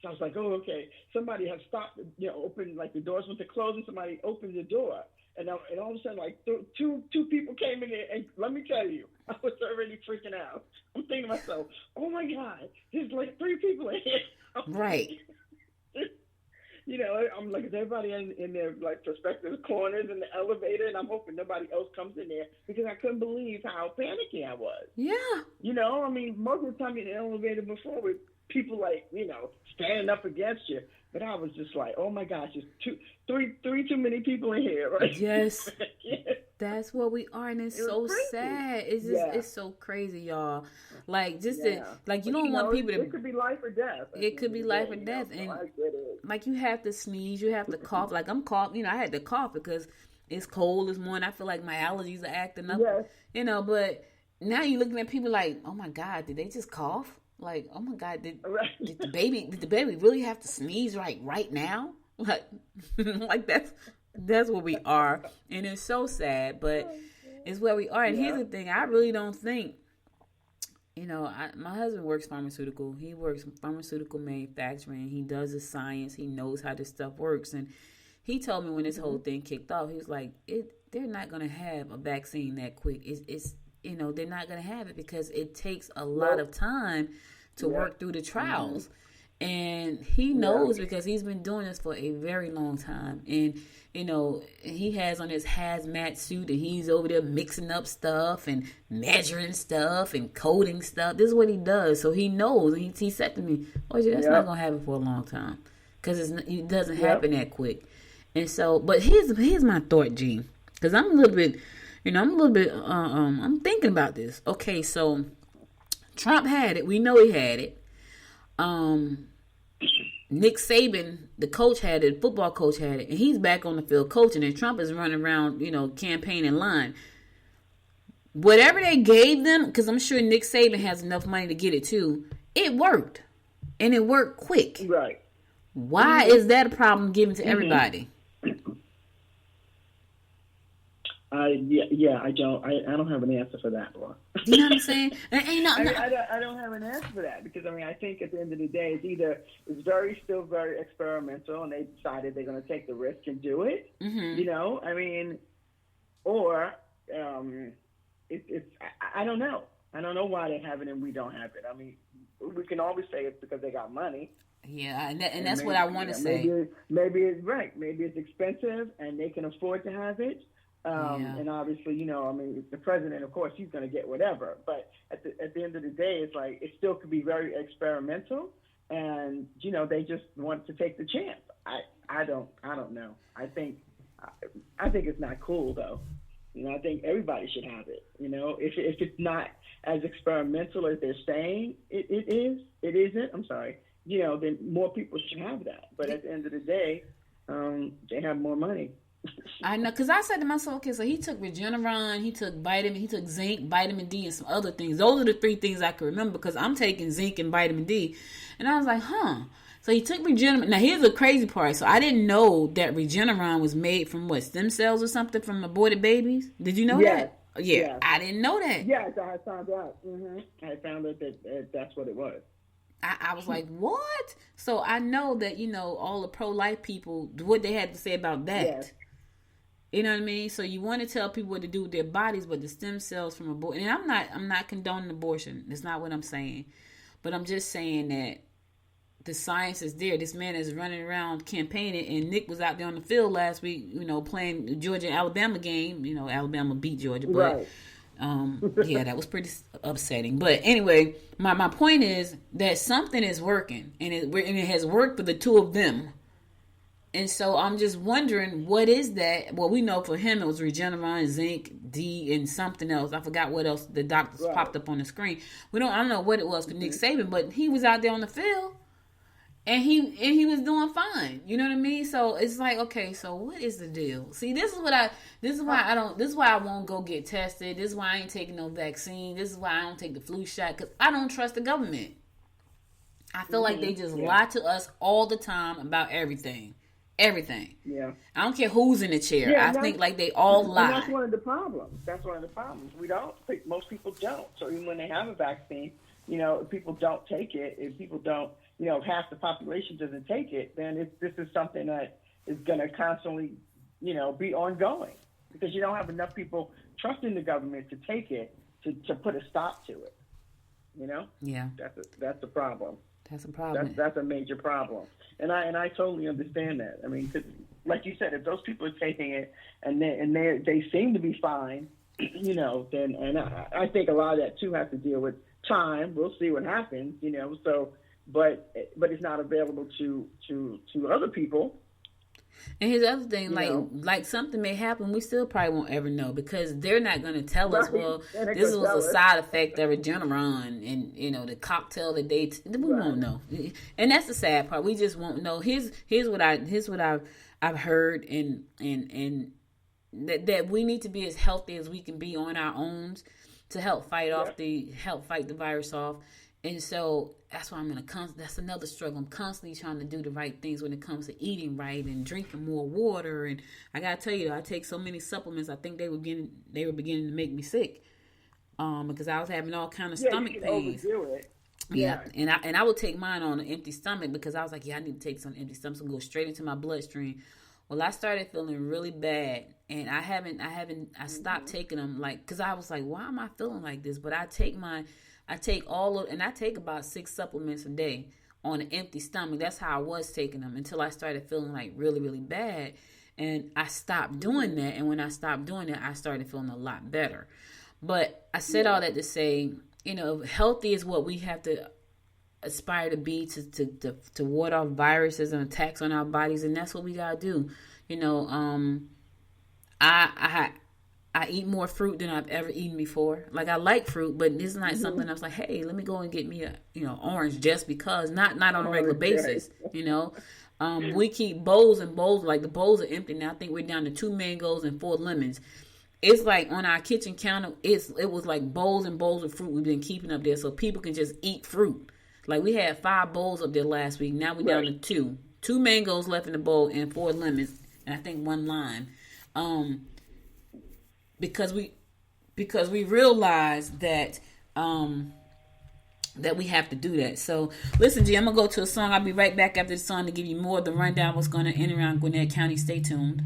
So I was like, oh, okay. Somebody had stopped, opened, like the doors went to close and somebody opened the door. And all of a sudden, like two people came in there. And let me tell you, I was already freaking out. I'm thinking to myself, oh my God, there's like 3 people in here. Right. I'm like, is everybody in their like prospective corners in the elevator? And I'm hoping nobody else comes in there because I couldn't believe how panicky I was. Yeah. Most of the time in the elevator before with people like, standing up against you. But I was just like, oh my gosh, there's 3 too many people in here, right? Yes. That's what we are, and it's so crazy. Sad. It's just it's so crazy, y'all. Like you don't want people to. It could be life or death. It could be life or death, and like you have to sneeze, you have to cough. Like I'm coughing, I had to cough because it's cold this morning. I feel like my allergies are acting up. Yes. But now you're looking at people like, oh my God, did they just cough? Like, oh my God, did the baby really have to sneeze right now? Like that's where we are, and it's so sad, but it's where we are. And here's the thing: I really don't think, my husband works pharmaceutical. He works pharmaceutical manufacturing. He does the science. He knows how this stuff works, and he told me when this whole thing kicked off, he was like, they're not gonna have a vaccine that quick. It's they're not gonna have it because it takes a lot of time to work through the trials. And he knows because he's been doing this for a very long time. And, he has on his hazmat suit and he's over there mixing up stuff and measuring stuff and coding stuff. This is what he does. So he knows. And he said to me, that's not going to happen for a long time because it doesn't happen that quick. And so, but here's my thought, G, because I'm a little bit, I'm thinking about this. Okay, so Trump had it. We know he had it. Nick Saban, the coach, had it. The football coach had it, and he's back on the field coaching. And Trump is running around, campaigning line. Whatever they gave them, because I'm sure Nick Saban has enough money to get it too. It worked, and it worked quick. Right. Why is that a problem given to everybody? I don't have an answer for that, Laura. You know what I'm saying? I don't have an answer for that because I think at the end of the day, it's still very experimental, and they decided they're going to take the risk and do it. Mm-hmm. Or it's I don't know. I don't know why they have it and we don't have it. I mean, we can always say it's because they got money. Yeah, and that's what I want to say. Maybe it's right. Maybe it's expensive and they can afford to have it. And obviously, the president, of course, he's going to get whatever. But at the end of the day, it's like it still could be very experimental, and they just want to take the chance. I don't know. I think it's not cool though. I think everybody should have it. If it's not as experimental as they're saying it isn't. I'm sorry. Then more people should have that. But at the end of the day, they have more money. I know, because I said to myself, okay, so he took Regeneron, he took vitamin, he took zinc, vitamin D, and some other things. Those are the 3 things I can remember because I'm taking zinc and vitamin D. And I was like, So he took Regeneron. Now, here's the crazy part. So I didn't know that Regeneron was made from stem cells or something from aborted babies? Did you know that? Yeah, yes. I didn't know that. Yes, I found out. Mm-hmm. I found out that that's what it was. I was like, what? So I know that, all the pro-life people, what they had to say about that. Yes. You know what I mean? So you want to tell people what to do with their bodies, but the stem cells from abortion. And I'm not condoning abortion. That's not what I'm saying. But I'm just saying that the science is there. This man is running around campaigning, and Nick was out there on the field last week, playing the Georgia-Alabama game. Alabama beat Georgia, but right. That was pretty upsetting. But anyway, my point is that something is working, and it has worked for the 2 of them. And so I'm just wondering, what is that? Well, we know for him it was Regeneron, zinc, D, and something else. I forgot what else the doctors popped up on the screen. I don't know what it was for Nick Saban, but he was out there on the field, and he was doing fine. You know what I mean? So it's like, okay, so what is the deal? See, this is why I won't go get tested. This is why I ain't taking no vaccine. This is why I don't take the flu shot, because I don't trust the government. I feel like they just lie to us all the time about everything. Everything. Yeah. I don't care who's in the chair. I think like they all lie. And that's one of the problems. We don't. Most people don't. So even when they have a vaccine, if people don't take it, if people don't, if half the population doesn't take it, then this is something that is going to constantly, be ongoing because you don't have enough people trusting the government to take it. to put a stop to it. You know? Yeah. That's a problem. That's a problem. That's a major problem. And I totally understand that. I mean, 'cause like you said, if those people are taking it and they seem to be fine, you know, then I think a lot of that too has to deal with time. We'll see what happens, you know. So, but it's not available to other people. And here's the other thing, like something may happen, we still probably won't ever know because they're not going to tell us, well, this was a side effect of Regeneron and, you know, the cocktail that we won't know. And that's the sad part. We just won't know. Here's what I've heard and that we need to be as healthy as we can be on our own to help fight the virus off. And so that's why that's another struggle. I'm constantly trying to do the right things when it comes to eating right and drinking more water. And I gotta tell you, I take so many supplements. I think they were beginning to make me sick, because I was having all kind of stomach pains. Overdo it. Yeah, and I would take mine on an empty stomach because I was like, I need to take some empty stomach and go straight into my bloodstream. Well, I started feeling really bad, and I stopped taking them, like, because I was like, why am I feeling like this? But I take about 6 supplements a day on an empty stomach. That's how I was taking them until I started feeling like really, really bad. And I stopped doing that. And when I stopped doing that, I started feeling a lot better. But I said all that to say, you know, healthy is what we have to aspire to be to ward off viruses and attacks on our bodies. And that's what we got to do. You know, I eat more fruit than I've ever eaten before. Like, I like fruit, but it's not something I was like, hey, let me go and get me a, you know, orange just because. Not on a regular basis, you know. We keep bowls and bowls. Like, the bowls are empty now. I think we're down to 2 mangoes and 4 lemons. It's like on our kitchen counter, it was like bowls and bowls of fruit we've been keeping up there so people can just eat fruit. Like, we had 5 bowls up there last week. Now we're down to 2. 2 mangoes left in the bowl and 4 lemons, and I think 1 lime. Because we realize that that we have to do that. So listen, G, I'm gonna go to a song. I'll be right back after the song to give you more of the rundown of what's gonna in and around Gwinnett County. Stay tuned.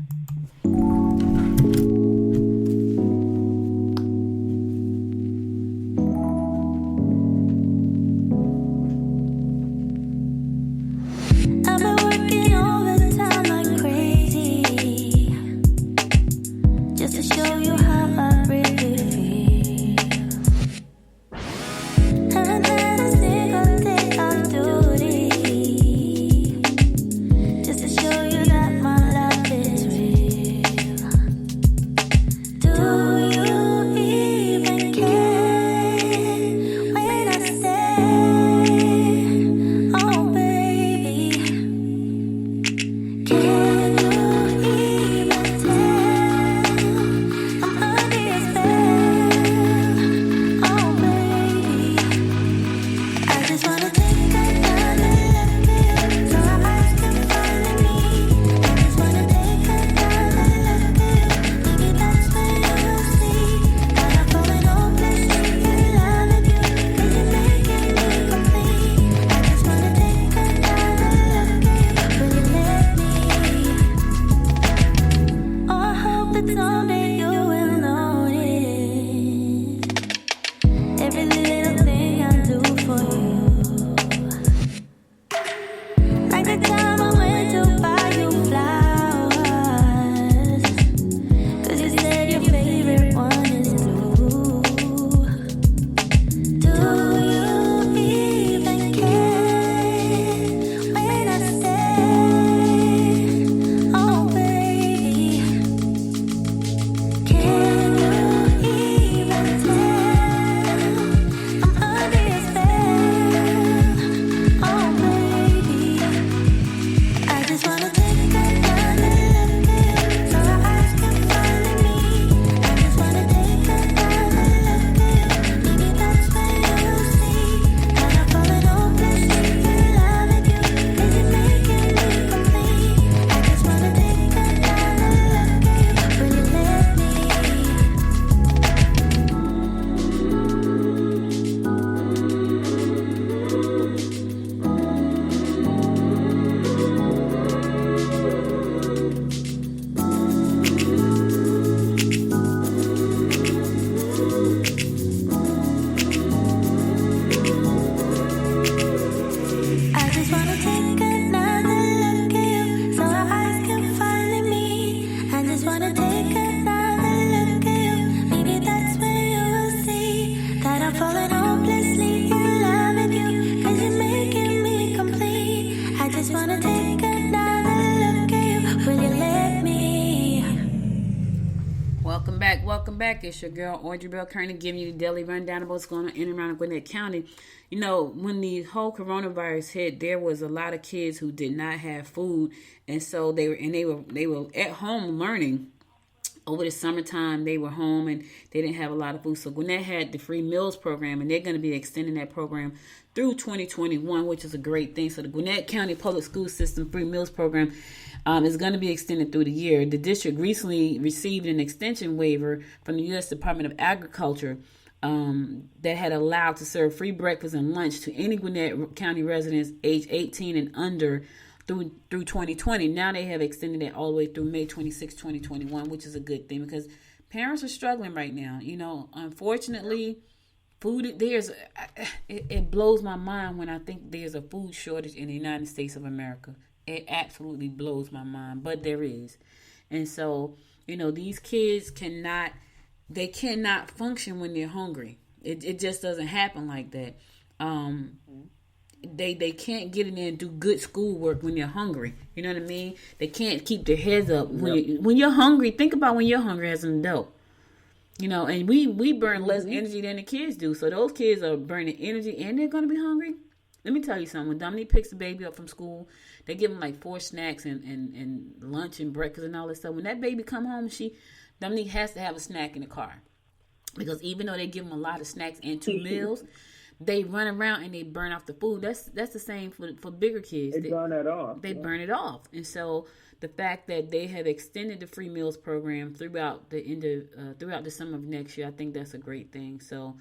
Welcome back. It's your girl, Audrey Bell Kearney, giving you the daily rundown of what's going on in and around Gwinnett County. You know, when the whole coronavirus hit, there was a lot of kids who did not have food, and so they were at home learning. Over the summertime, they were home and they didn't have a lot of food. So Gwinnett had the free meals program, and they're going to be extending that program through 2021, which is a great thing. So the Gwinnett County Public School System free meals program is going to be extended through the year. The district recently received an extension waiver from the U.S. Department of Agriculture that had allowed to serve free breakfast and lunch to any Gwinnett County residents age 18 and under through 2020. Now they have extended it all the way through May 26, 2021, which is a good thing because parents are struggling right now. You know, unfortunately, it blows my mind when I think there's a food shortage in the United States of America. It absolutely blows my mind, but there is. And so, you know, these kids cannot function when they're hungry. It just doesn't happen like that. They can't get in there and do good schoolwork when they're hungry. You know what I mean? They can't keep their heads up. When you're hungry, think about when you're hungry as an adult. You know, and we burn less energy than the kids do. So those kids are burning energy and they're going to be hungry. Let me tell you something. When Dominique picks the baby up from school, they give him like 4 snacks and lunch and breakfast and all that stuff. When that baby come home, Dominique has to have a snack in the car. Because even though they give him a lot of snacks and 2 meals, they run around and they burn off the food. That's the same for bigger kids. They burn it off. They burn it off. And so the fact that they have extended the free meals program throughout the summer of next year, I think that's a great thing. So,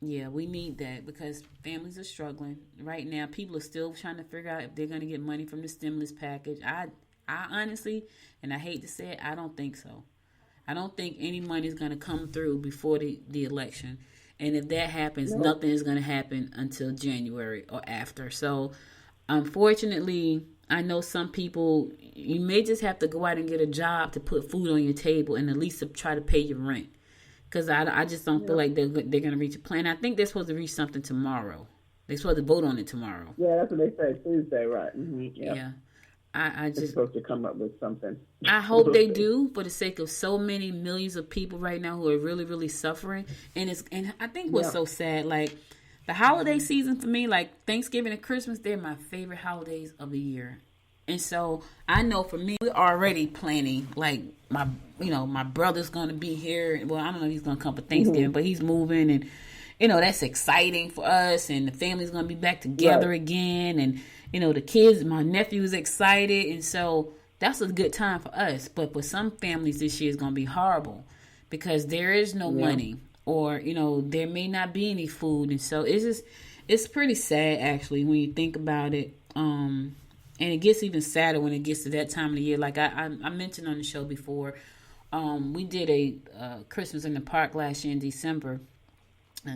yeah, we need that because families are struggling right now. People are still trying to figure out if they're going to get money from the stimulus package. I honestly, and I hate to say it, I don't think so. I don't think any money is going to come through before the election. And if that happens, nothing is going to happen until January or after. So, unfortunately, I know some people, you may just have to go out and get a job to put food on your table and at least to try to pay your rent. Because I just don't feel like they're going to reach a plan. I think they're supposed to reach something tomorrow. They're supposed to vote on it tomorrow. Yeah, that's what they said Tuesday, right? Mm-hmm. Yep. Yeah. I just they're supposed to come up with something. I hope they do for the sake of so many millions of people right now who are really, really suffering. And I think what's so sad, like the holiday season for me, like Thanksgiving and Christmas, they're my favorite holidays of the year. And so I know for me, we're already planning, like my brother's going to be here. Well, I don't know if he's going to come for Thanksgiving, but he's moving and, that's exciting for us. And the family's going to be back together again. And, the kids, my nephew's excited. And so that's a good time for us. But for some families, this year is going to be horrible because there is no money or, there may not be any food. And so it's pretty sad, actually, when you think about it. And it gets even sadder when it gets to that time of the year. Like I mentioned on the show before, we did a Christmas in the Park last year in December.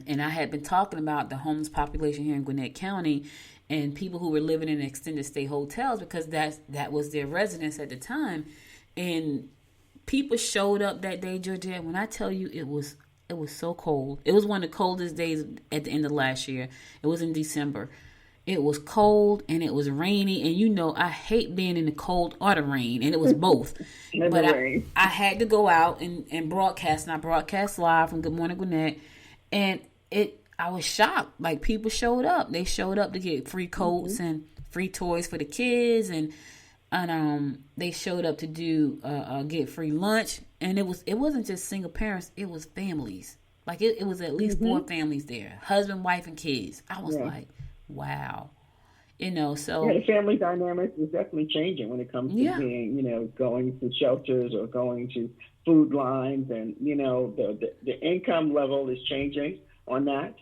And I had been talking about the homeless population here in Gwinnett County and people who were living in extended stay hotels because that was their residence at the time. And people showed up that day, Georgette. When I tell you it was so cold. It was one of the coldest days at the end of last year. It was in December. It was cold and it was rainy. And I hate being in the cold or the rain. And it was both. But I had to go out and broadcast. And I broadcast live from Good Morning Gwinnett. And I was shocked. Like, people showed up. They showed up to get free coats and free toys for the kids. And they showed up to get free lunch. And it wasn't just single parents. It was families. Like, it was at least 4 families there. Husband, wife, and kids. I was like, wow. So... Yeah, the family dynamic is definitely changing when it comes to being, going to shelters or going to food lines. And, the income level is changing on that.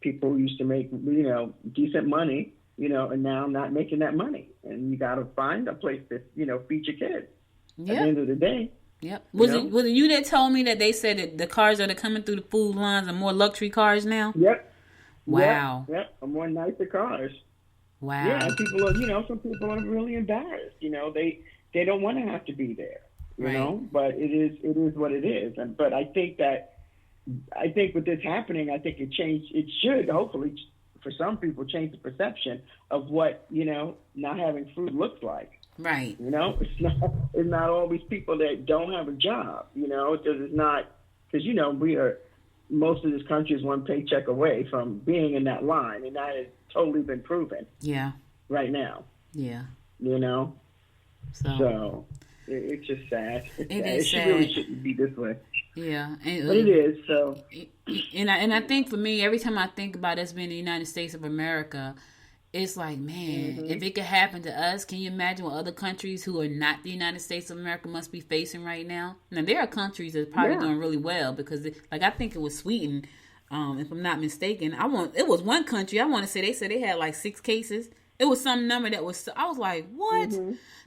People used to make, decent money, and now not making that money. And you got to find a place to, feed your kids at the end of the day. Yep. Was it you that told me that they said that the cars that are coming through the food lines are more luxury cars now? Yep. Wow. Yep. More nicer cars. Wow. Yeah. And people are, some people are really embarrassed. They don't want to have to be there. You know, but it is what it is. But I think with this happening, I think it should hopefully for some people change the perception of what, not having food looks like. Right. You know, it's not always people that don't have a job. You know, it's not because most of this country is one paycheck away from being in that line, and that has totally been proven. Yeah. Right now. Yeah. You know. So it's just sad. It really shouldn't be this way. Yeah, but it is. So, and I think for me, every time I think about us being the United States of America, it's like, man, if it could happen to us, can you imagine what other countries who are not the United States of America must be facing right now? Now, there are countries that are probably doing really well because, I think it was Sweden, if I'm not mistaken. It was one country, I want to say, they said they had like 6 cases. It was some number that was, I was like, what?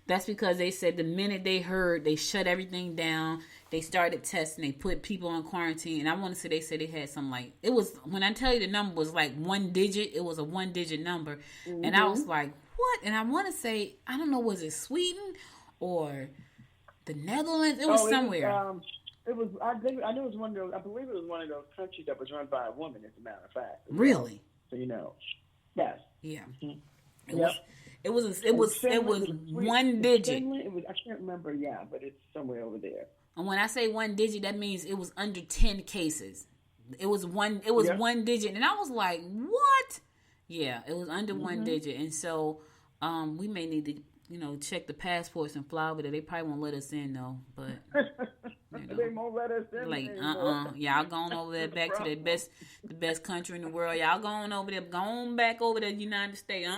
That's because they said the minute they heard, they shut everything down. They started testing. They put people on quarantine. And I want to say they said they had some it was, when I tell you the number was like 1 digit, it was a 1-digit number. And I was like, what? And I want to say, I don't know, was it Sweden or the Netherlands? It was somewhere. I know it was one of those, I believe it was one of those countries that was run by a woman, as a matter of fact. Really? So, yes. Yeah. Yep. It was 1 digit. Finland, I can't remember, but it's somewhere over there. And when I say 1 digit, that means it was under 10 cases. It was 1 digit. And I was like, what? Yeah, it was under 1 digit. And so we may need to, check the passports and fly over there. They probably won't let us in though, but they won't let us in. Like, y'all going over there back to the best country in the world. Y'all going over there, going back over to the United States.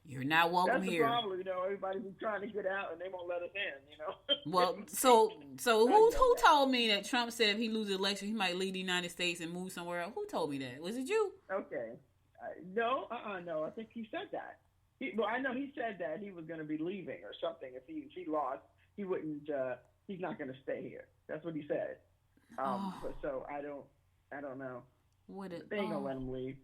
You're not welcome here. That's the problem, everybody's trying to get out and they won't let us in, Well, so who told me that Trump said if he loses the election, he might leave the United States and move somewhere else? Who told me that? Was it you? Okay. No, I think he said that. I know he said that he was going to be leaving or something. If he lost, he wouldn't. He's not going to stay here. That's what he said. But so I don't know. They ain't gonna let him leave.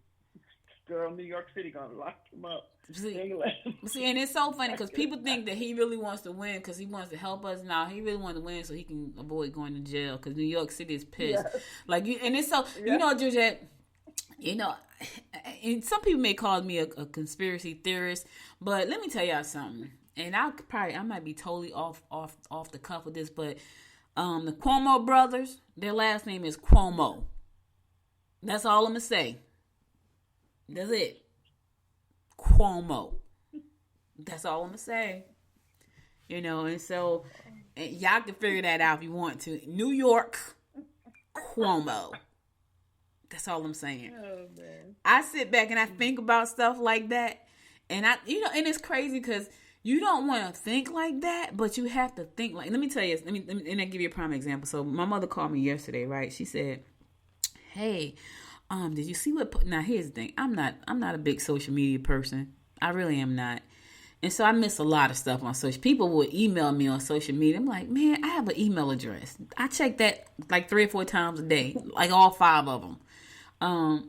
Girl, New York City gonna lock him up. See, and it's so funny because people think that he really wants to win because he wants to help us. Now he really wants to win so he can avoid going to jail because New York City is pissed. Yes. And it's so Georgette. And some people may call me a conspiracy theorist, but let me tell y'all something. And I might be totally off the cuff with this, but the Cuomo brothers, their last name is Cuomo. That's all I'm gonna say. That's it. Cuomo. That's all I'm gonna say. And so y'all can figure that out if you want to. New York, Cuomo. That's all I'm saying. Oh, man. I sit back and I think about stuff like that, and and it's crazy because you don't want to think like that, but you have to think like. Let me tell you. And I give you a prime example. So my mother called me yesterday, right? She said, "Hey, did you see what?" Now here's the thing. I'm not a big social media person. I really am not. And so I miss a lot of stuff on social. People would email me on social media. I'm like, man, I have an email address. I check that like 3 or 4 times a day, like all 5 of them.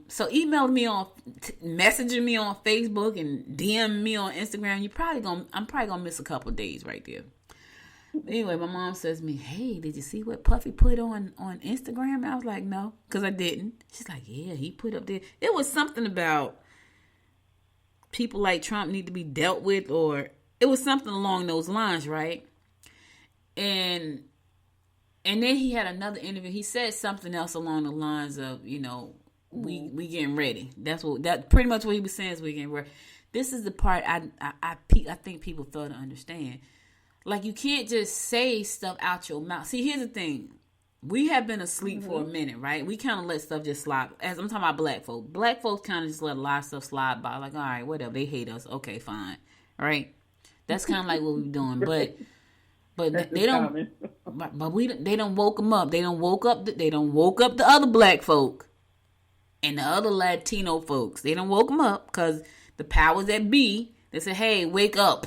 So email me messaging me on Facebook and DM me on Instagram. I'm probably gonna miss a couple of days right there. Anyway, my mom says to me, "Hey, did you see what Puffy put on Instagram?" I was like, "No," because I didn't. She's like, "Yeah, he put up there. It was something about people like Trump need to be dealt with, or it was something along those lines, right?" And then he had another interview. He said something else along the lines of, we getting ready. That pretty much what he was saying is we getting ready. This is the part I think people fail to understand. Like, you can't just say stuff out your mouth. See, here's the thing. We have been asleep for a minute, right? We kind of let stuff just slide. As I'm talking about black folks. Black folks kind of just let a lot of stuff slide by. Like, all right, whatever. They hate us. Okay, fine. All right? That's kind of like what we're doing. But they don't. They don't woke them up. They don't woke up the other black folk and the other Latino folks. They don't woke them up because the powers that be, they say, "Hey, wake up.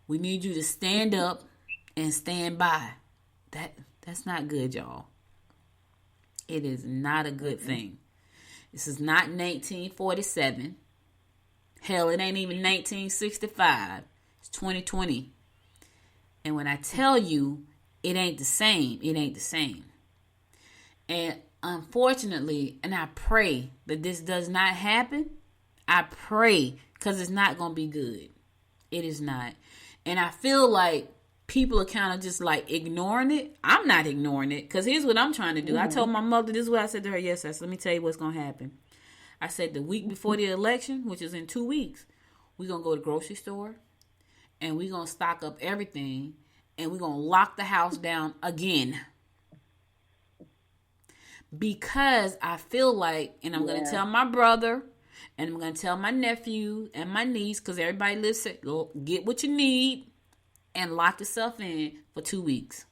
We need you to stand up and stand by." That's not good, y'all. It is not a good thing. This is not 1947. Hell, it ain't even 1965. It's 2020. And when I tell you it ain't the same, it ain't the same. And unfortunately, and I pray that this does not happen. I pray, because it's not going to be good. It is not. And I feel like people are kind of just like ignoring it. I'm not ignoring it, because here's what I'm trying to do. I told my mother, this is what I said to her. Yes, let me tell you what's going to happen. I said the week before the election, which is in 2 weeks, we're going to go to the grocery store and we're going to stock up everything and we're going to lock the house down again. Because I feel like, and I'm going to tell my brother and I'm going to tell my nephew and my niece, because everybody lives, get what you need and lock yourself in for 2 weeks.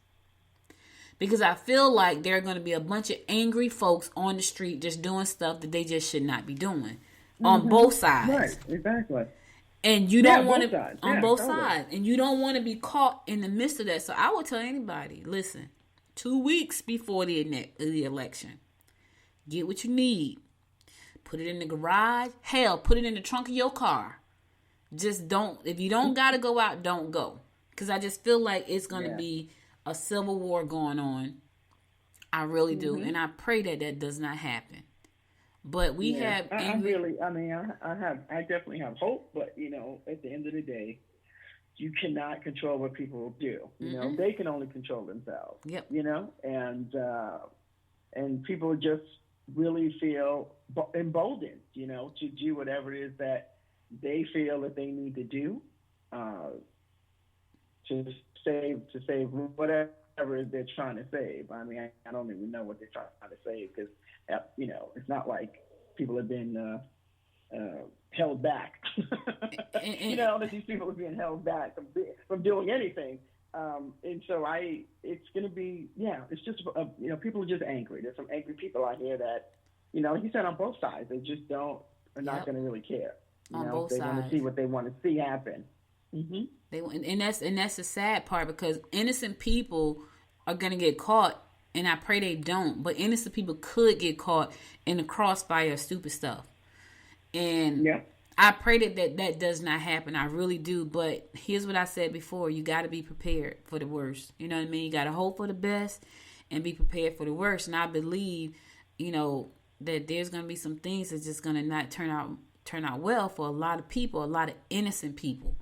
Because I feel like there are going to be a bunch of angry folks on the street just doing stuff that they just should not be doing on both sides. Right, exactly. And you don't want to, on both sides. And you don't want to be caught in the midst of that. So I would tell anybody, listen, 2 weeks before the election, get what you need. Put it in the garage. Hell, put it in the trunk of your car. Just don't, if you don't got to go out, don't go. Because I just feel like it's going to be a civil war going on. I really do. And I pray that that does not happen. But we have... I definitely have hope, but, you know, at the end of the day, you cannot control what people do. You know, they can only control themselves. Yep. You know, and people just really feel emboldened, you know, to do whatever it is that they feel that they need to do to save whatever they're trying to save. I mean, I don't even know what they're trying to save, because, you know, it's not like people have been held back. You know, that these people are being held back from doing anything. And so it's going to be, it's just, you know, people are just angry. There's some angry people out here that, you know, like you said, on both sides, they just are not going to really care. You know, they want to see what they want to see happen. And that's the sad part, because innocent people are going to get caught, and I pray they don't, but innocent people could get caught in the crossfire of stupid stuff. And I pray that does not happen. I really do. But here's what I said before. You got to be prepared for the worst. You know what I mean? You got to hope for the best and be prepared for the worst. And I believe, you know, that there's going to be some things that's just going to not turn out well for a lot of people, a lot of innocent people.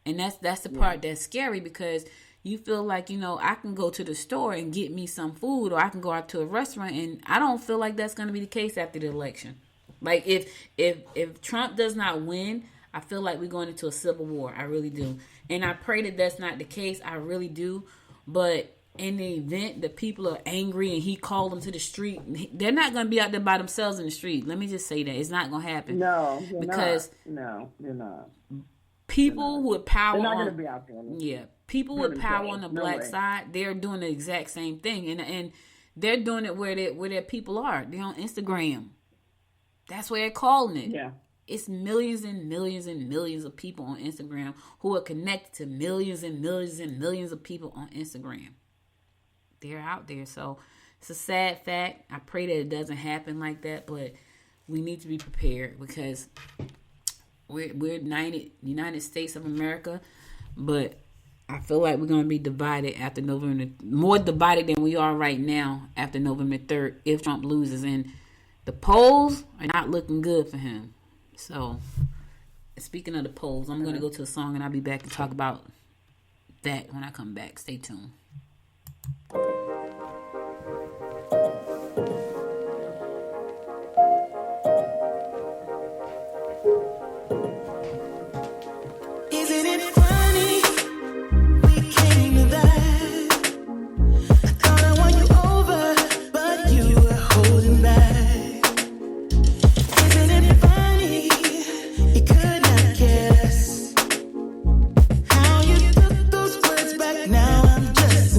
And that's the part that's scary, because you feel like, you know, I can go to the store and get me some food, or I can go out to a restaurant, and I don't feel like that's going to be the case after the election. Like, if Trump does not win, I feel like we're going into a civil war. I really do. And I pray that that's not the case. I really do. But in the event that people are angry and he called them to the street, they're not going to be out there by themselves in the street. Let me just say that. It's not going to happen. No, because no, you're not. People with power, they're not going to be out there. People with power on the black side, they're doing the exact same thing, and they're doing it where their people are. They're on Instagram. That's where they're calling it. Yeah, it's millions and millions and millions of people on Instagram who are connected to millions and millions and millions of people on Instagram. They're out there, so it's a sad fact. I pray that it doesn't happen like that, but we need to be prepared, because we're United States of America, but I feel like we're going to be divided after November, more divided than we are right now after November 3rd if Trump loses. And the polls are not looking good for him. So, speaking of the polls, I'm going to go to a song, and I'll be back to talk about that when I come back. Stay tuned. Now I'm just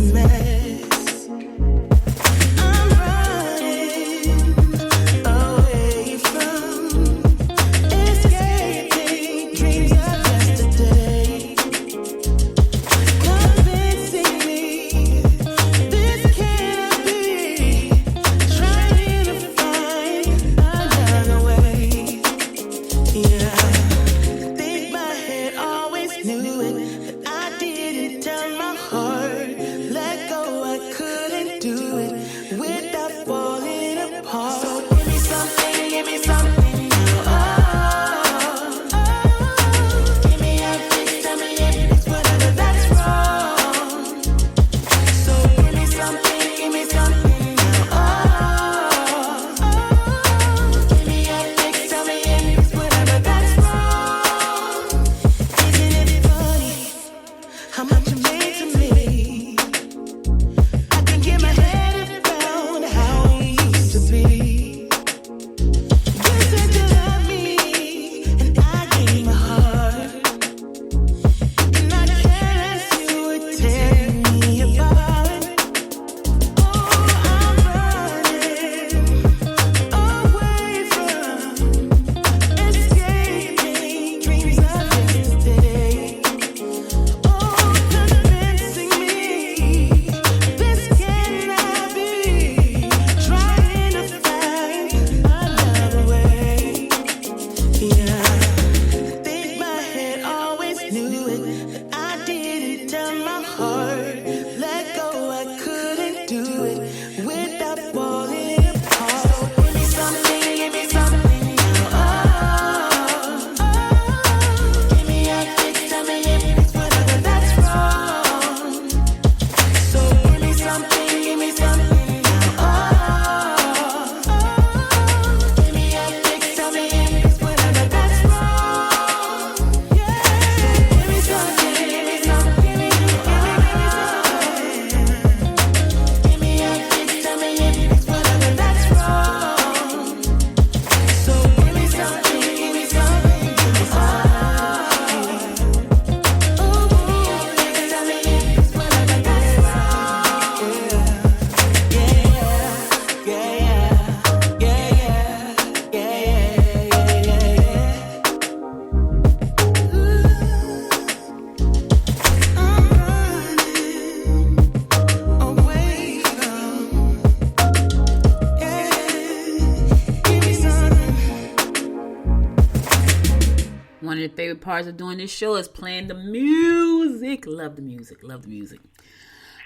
One of the favorite parts of doing this show is playing the music. Love the music. Love the music.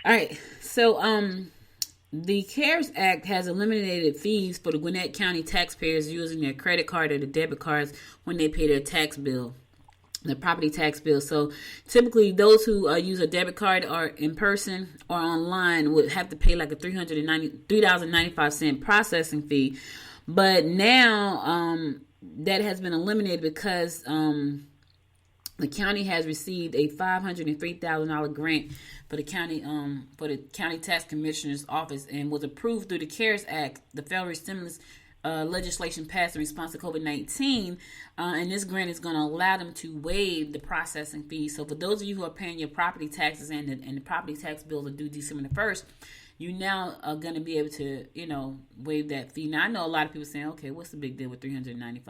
All right. So, the CARES Act has eliminated fees for the Gwinnett County taxpayers using their credit card or the debit cards when they pay their tax bill, the property tax bill. So typically those who use a debit card or in person or online would have to pay like a $3.95 processing fee. But now that has been eliminated because the county has received a $503,000 grant for the county tax commissioner's office and was approved through the CARES Act, the federal stimulus legislation passed in response to COVID-19, and this grant is going to allow them to waive the processing fee. So for those of you who are paying your property taxes and the property tax bills are due December the 1st, you now are going to be able to, waive that fee. Now, I know a lot of people saying, okay, what's the big deal with $395?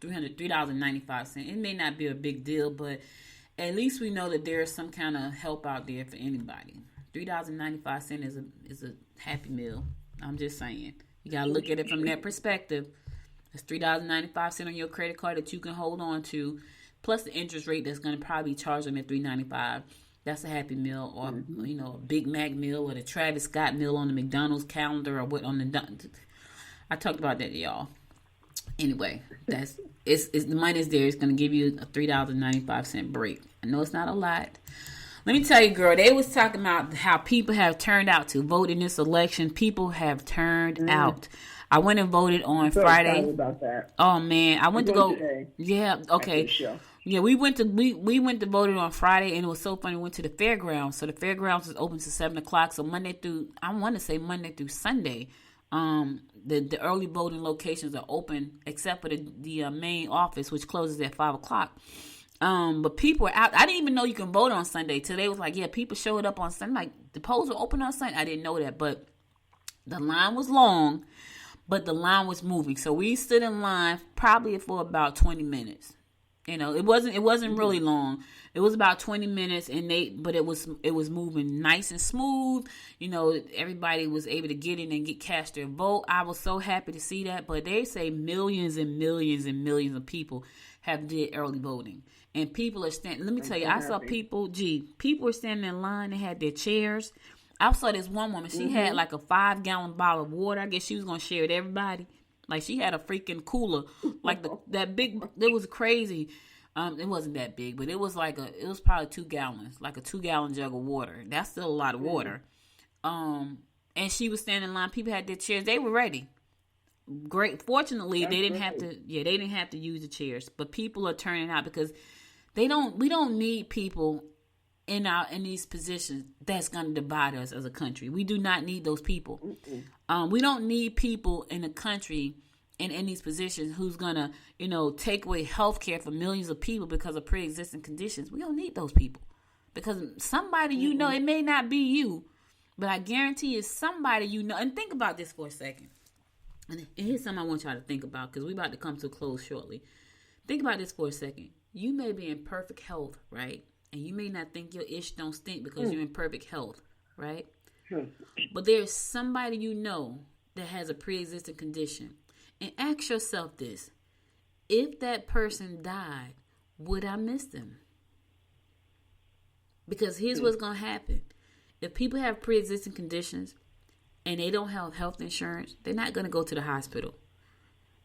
$3.95. It may not be a big deal, but at least we know that there is some kind of help out there for anybody. $3.95 is a happy meal. I'm just saying. You got to look at it from that perspective. It's $3.95 on your credit card that you can hold on to, plus the interest rate that's going to probably be charged on that $3.95. That's a Happy Meal, or a Big Mac meal, or the Travis Scott meal on the McDonald's calendar, or what on the. I talked about that, y'all. Anyway, it's the money's there. It's going to give you a $3.95 break. I know it's not a lot. Let me tell you, girl, they was talking about how people have turned out to vote in this election. People have turned out. I went and voted on Friday. About that. Oh man, I went to go. Today. Yeah, okay. Yeah, we went to vote on Friday, and it was so funny. We went to the fairgrounds. So the fairgrounds is open to 7:00. So Monday through Sunday, the early voting locations are open except for the main office, which closes at 5:00. But people were out. I didn't even know you can vote on Sunday. Today was like, yeah, people showed up on Sunday. Like the polls were open on Sunday. I didn't know that, but the line was long, but the line was moving. So we stood in line probably for about 20 minutes. It wasn't really long. It was about 20 minutes, but it was moving nice and smooth. Everybody was able to get in and cast their vote. I was so happy to see that. But they say millions and millions and millions of people have did early voting, and people are standing. Let me tell you, I saw people. People were standing in line. They had their chairs. I saw this one woman. She had like a 5-gallon bottle of water. I guess she was gonna share with everybody. Like she had a freaking cooler, like that big. It was crazy. It wasn't that big, but it was probably 2 gallons, like a 2-gallon jug of water. That's still a lot of water. And she was standing in line. People had their chairs. They were ready. Great. Fortunately, they didn't have to. Yeah, they didn't have to use the chairs. But people are turning out because we don't need people in these positions that's going to divide us as a country. We do not need those people. We don't need people in the country and in these positions who's going to, take away health care for millions of people because of pre-existing conditions. We don't need those people because somebody, it may not be you, but I guarantee it's somebody, and think about this for a second. And here's something I want y'all to think about because we're about to come to a close shortly. Think about this for a second. You may be in perfect health, right? And you may not think your ish don't stink because you're in perfect health, right? But there's somebody that has a pre-existing condition. And ask yourself this. If that person died, would I miss them? Because here's what's going to happen. If people have pre-existing conditions and they don't have health insurance, they're not going to go to the hospital.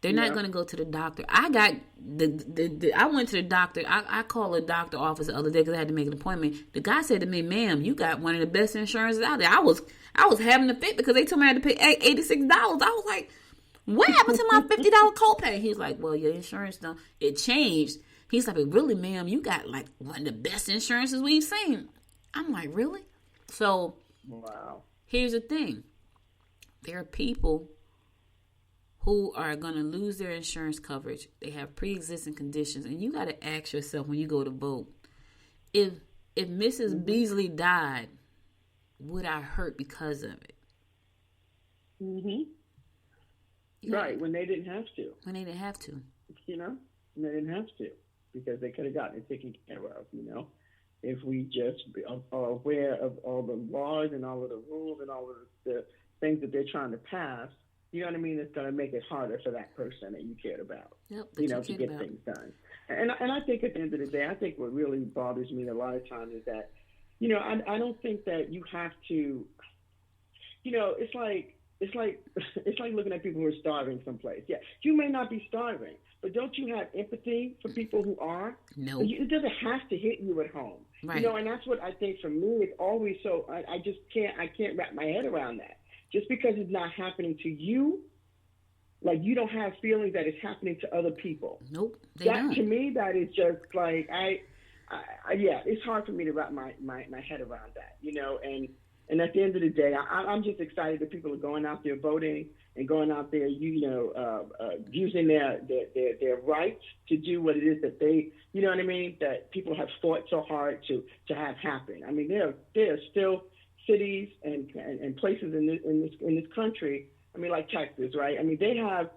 They're not going to go to the doctor. I went to the doctor. I called a doctor office the other day because I had to make an appointment. The guy said to me, "Ma'am, you got one of the best insurances out there." I was having a fit because they told me I had to pay $86. I was like, what happened to my $50 copay? He's like, well, your insurance it changed. He's like, really, ma'am, you got like one of the best insurances we've seen. I'm like, really? So, wow. Here's the thing. There are people who are going to lose their insurance coverage. They have pre-existing conditions. And you got to ask yourself when you go to vote, if Mrs. Beasley died, would I hurt because of it? Right, when they didn't have to. When they didn't have to. When they didn't have to. Because they could have gotten it taken care of, If we just are aware of all the laws and all of the rules and all of the things that they're trying to pass, you know what I mean? It's going to make it harder for that person that you cared about, to get things done. And I think at the end of the day, I think what really bothers me a lot of times is that, I don't think that you have to, it's like looking at people who are starving someplace. Yeah, you may not be starving, but don't you have empathy for people who are? No. It doesn't have to hit you at home. Right. And that's what I think for me, it's always so, I just can't wrap my head around that. Just because it's not happening to you, like you don't have feelings that it's happening to other people. Nope. To me, that is just like, it's hard for me to wrap my head around that, and at the end of the day, I'm just excited that people are going out there voting and going out there, using their rights to do what it is that they, that people have fought so hard to have happen. I mean, there are still cities and places in this country. I mean, like Texas, right? I mean, they have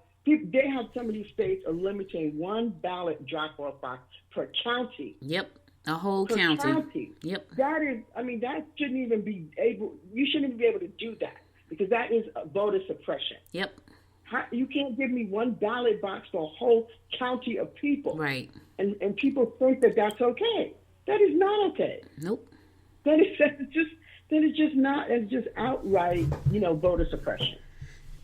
some of these states are limiting one ballot drop-off box per county. Yep. A whole county. Yep. That shouldn't even be able. You shouldn't even be able to do that because that is voter suppression. Yep. You can't give me one ballot box for a whole county of people. Right. And people think that that's okay. That is not okay. Nope. That is just not. It's just outright, voter suppression.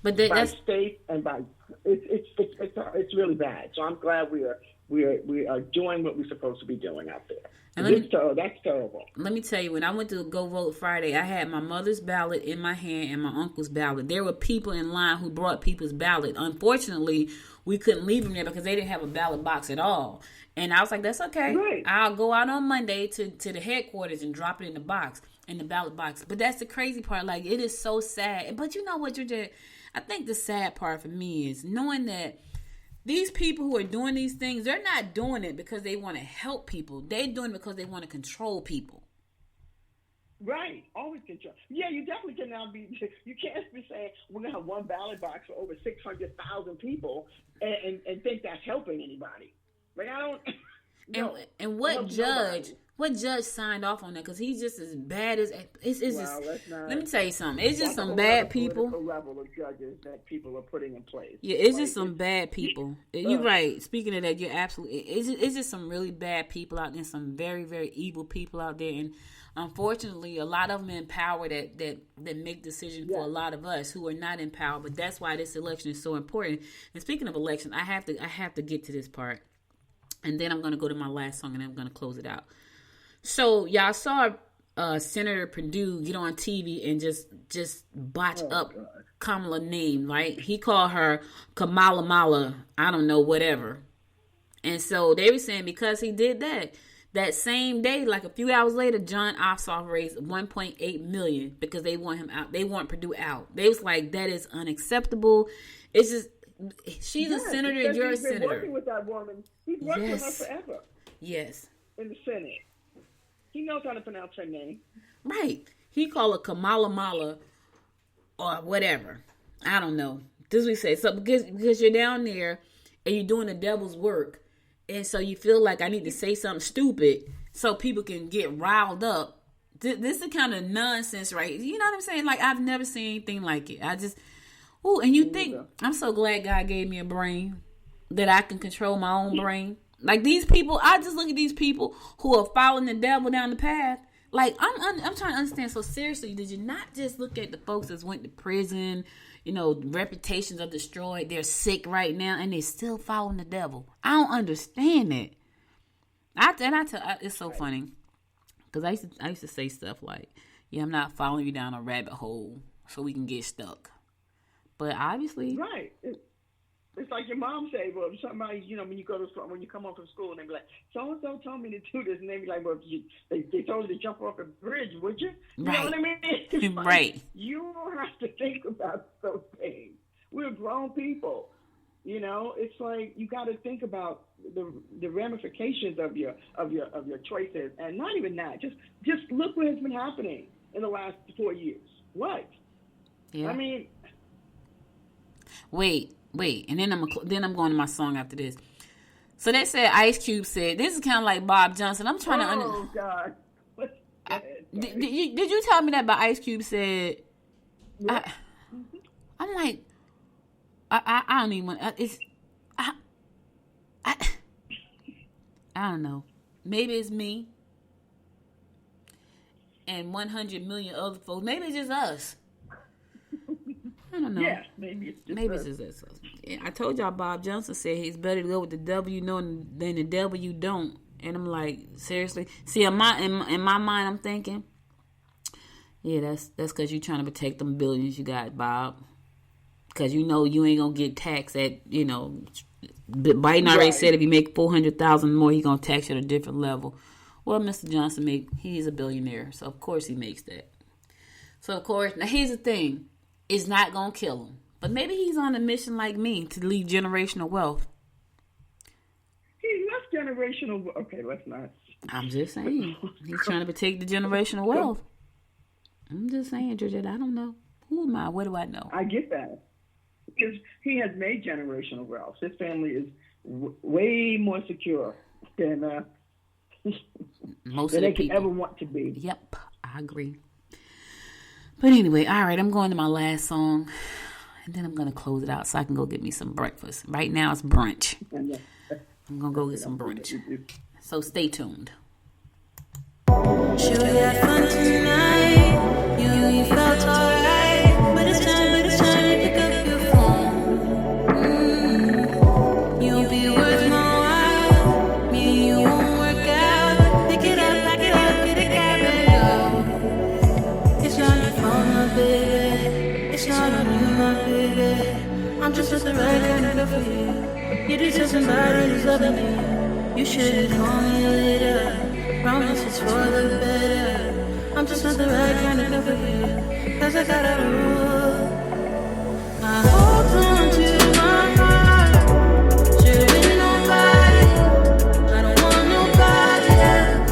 But by that's state and by it's really bad. So I'm glad we are doing what we're supposed to be doing out there. And that's terrible. Let me tell you, when I went to Go Vote Friday, I had my mother's ballot in my hand and my uncle's ballot. There were people in line who brought people's ballot. Unfortunately, we couldn't leave them there because they didn't have a ballot box at all. And I was like, that's okay. Right. I'll go out on Monday to the headquarters and drop it in the box, in the ballot box. But that's the crazy part. Like, it is so sad. But you know what, I think the sad part for me is knowing that these people who are doing these things, they're not doing it because they want to help people. They're doing it because they want to control people. Right. Always control. Yeah, you definitely cannot be. You can't be saying we're going to have one ballot box for over 600,000 people and think that's helping anybody. Like, I don't. No, and what judge signed off on that? Because he's just as bad as let me tell you something. It's just some bad people. Level of judges that people are putting in place. Yeah, it's just some bad people. You're right. Speaking of that, you're absolutely. It's just some really bad people out there. Some very, very evil people out there, and unfortunately, a lot of them in power that make decisions for a lot of us who are not in power. But that's why this election is so important. And speaking of election, I have to get to this part. And then I'm going to go to my last song, and then I'm going to close it out. So y'all saw Senator Perdue get on TV and just botch up Kamala's name, right? He called her Kamala Mala, I don't know, whatever. And so they were saying because he did that same day, like a few hours later, John Ossoff raised $1.8 million because they want him out. They want Perdue out. They was like, that is unacceptable. It's just. She's a senator, you're a senator. He's been working with that woman. He's worked with her forever. Yes. In the Senate. He knows how to pronounce her name. Right. He called her Kamala Mala or whatever. I don't know. This is what he said. So because you're down there and you're doing the devil's work, and so you feel like I need to say something stupid so people can get riled up. This is the kind of nonsense, right? You know what I'm saying? Like, I've never seen anything like it. Oh, and you think, I'm so glad God gave me a brain that I can control my own brain. Like these people, I just look at these people who are following the devil down the path. Like, I'm trying to understand. So seriously, did you not just look at the folks that went to prison, reputations are destroyed, they're sick right now, and they're still following the devil? I don't understand it. It's so funny. Because I used to say stuff like, yeah, I'm not following you down a rabbit hole so we can get stuck. But obviously, right. It's like your mom say, well, somebody, when you go to school, when you come home from school, and they be like, so and so told me to do this, and they be like, well, they told you to jump off a bridge, would you? You know what I mean? Like, right. You don't have to think about those things. We're grown people. It's like you got to think about the ramifications of your choices, and not even that. Just look what has been happening in the last 4 years. What? Yeah. I mean. Wait, and then I'm going to my song after this. So they said Ice Cube said, this is kind of like Bob Johnson. I'm trying to understand. Oh, God. Did you tell me that by Ice Cube said, yeah. I'm like, I don't even want, I don't know. Maybe it's me and 100 million other folks. Maybe it's just us. I don't know. Yeah, maybe it's just Maybe us. it's just us. I told y'all Bob Johnson said it's better to go with the devil you know than the devil you don't. And I'm like, seriously? See, in my mind, I'm thinking, yeah, that's because you're trying to protect them billions you got, Bob. Because you know you ain't going to get taxed at, Biden already said if you make $400,000 more, he's going to tax you at a different level. Well, Mr. Johnson, he's a billionaire, so of course he makes that. So, of course, now here's the thing. It's not going to kill him. But maybe he's on a mission like me to leave generational wealth. He left generational. Okay, let's not. I'm just saying. He's trying to protect the generational wealth. I'm just saying, Georgette, I don't know. Who am I? What do I know? I get that. Because he has made generational wealth. His family is way more secure than most than of the they could people ever want to be. Yep, I agree. But anyway, all right, I'm going to my last song. And then I'm going to close it out so I can go get me some breakfast. Right now it's brunch. I'm going to go get some brunch. So stay tuned. Should we have fun tonight? You felt alright, but it's time to pick up your phone. You'll be worth my while. Me and you won't work out. Pick it up, pack it up, get a cab and go. It's not your fault, my baby. It's not on you, my baby. I'm just not the right kind of girl for you. You deserve somebody who's loving you. You shouldn't call me later. Promise it's for the better. I'm just not the right kind of girl for you. Cause I got a rule. I hold on to my heart. Sure ain't nobody. I don't want nobody else.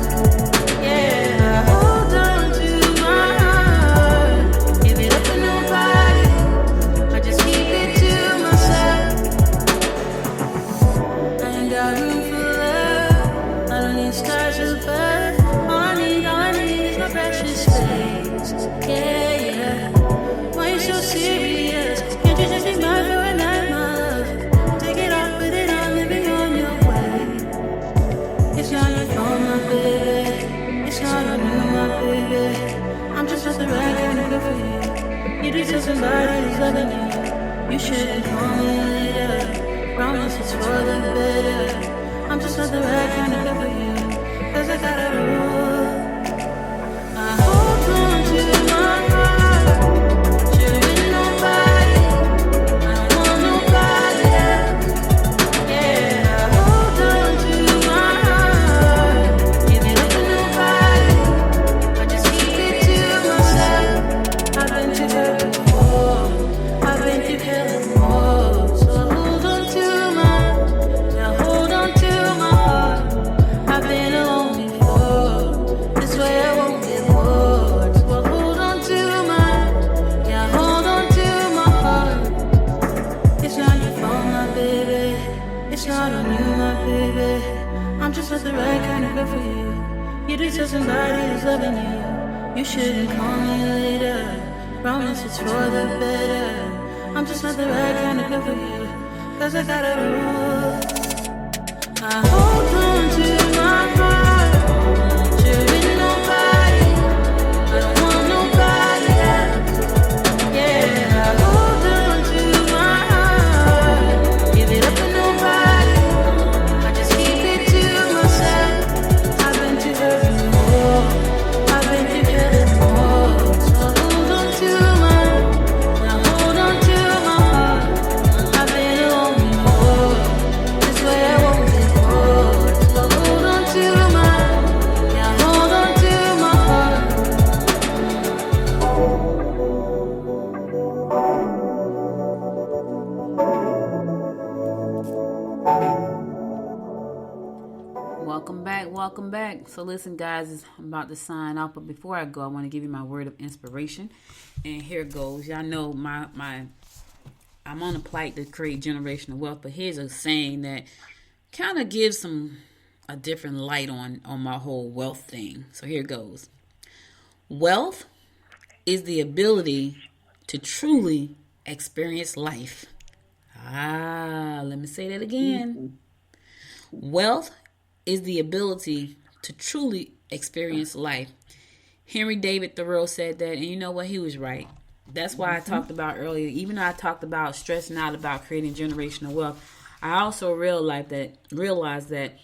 Yeah, I hold on to my heart. Give it up to nobody. I just keep it to myself. I ain't got room for love. I don't need stars above. All I need is my precious face. Yeah. Why you so serious? Can't you just be mine for a night, my love? Take it off, put it on, living on your way. It's not your fault, my baby. It's not on you, my baby. I'm just not the right kind of girl for you. You deserve somebody who's loving you. You shouldn't call me later. Promise it's for the better. I'm just not the right kind of girl for you. Cause I got a rule. I hold on to my heart. Sure ain't nobody. I don't want nobody else. Yeah, I hold on to my heart. Give it up to nobody. I just keep it to myself. I've been too hurt before. I've been through hell and more. So I hold on to now hold on to my heart. I've been alone before. This way I won't get bored. So I hold on to hold on to my heart. It's not your fault, my baby. It's not on you, my baby. I'm just not the right kind of girl for you. You deserve somebody who's loving you. You shouldn't call me later. Promise it's for the better. I'm just not the right kind of girl for you. Cause I got a rule. I hold on to my heart. Sure ain't nobody. I don't want nobody else. Yeah, I hold on to my heart. Give it up to nobody. I just keep it to myself. I've been too hurt before. I've been too hurt before. So I hold on to now hold on to my heart. I've been alone before. This way I won't get bored. So I hold on to hold on to my heart. Welcome back. So listen, guys, I'm about to sign off, but before I go, I want to give you my word of inspiration. And here it goes. Y'all know I'm on a plight to create generational wealth, but here's a saying that kind of gives a different light on my whole wealth thing. So here it goes. Wealth is the ability to truly experience life. Let me say that again. Wealth is the ability to truly experience life. Henry David Thoreau said that, and you know what? He was right. That's why I talked about earlier, even though I talked about stressing out about creating generational wealth, I also realized that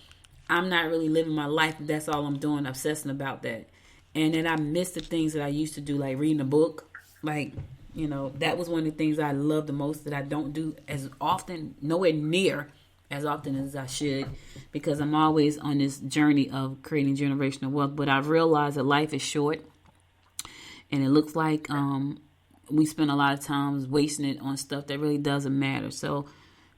I'm not really living my life. That's all I'm doing, obsessing about that. And then I miss the things that I used to do, like reading a book. Like, you know, that was one of the things I love the most that I don't do as often, nowhere near as often as I should, because I'm always on this journey of creating generational wealth. But I've realized that life is short, and it looks like we spend a lot of times wasting it on stuff that really doesn't matter. So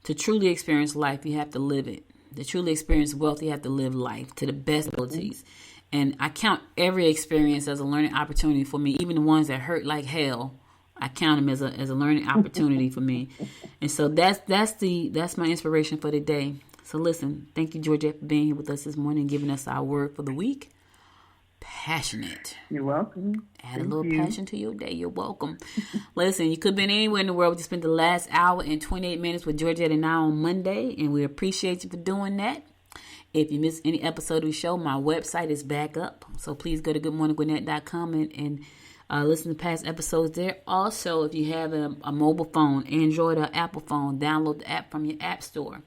to truly experience life, you have to live it. To truly experience wealth, you have to live life to the best abilities. And I count every experience as a learning opportunity for me, even the ones that hurt like hell. I count them as a learning opportunity for me. And so that's my inspiration for the day. So listen, thank you, Georgette, for being here with us this morning and giving us our word for the week. Passionate. You're welcome. Add a little passion to your day. You're welcome. Listen, you could have been anywhere in the world. We just spent the last hour and 28 minutes with Georgette and I on Monday, and we appreciate you for doing that. If you missed any episode of the show, my website is back up. So please go to goodmorninggwinnett.com and listen to past episodes there. Also, if you have a mobile phone, Android or Apple phone, download the app from your app store.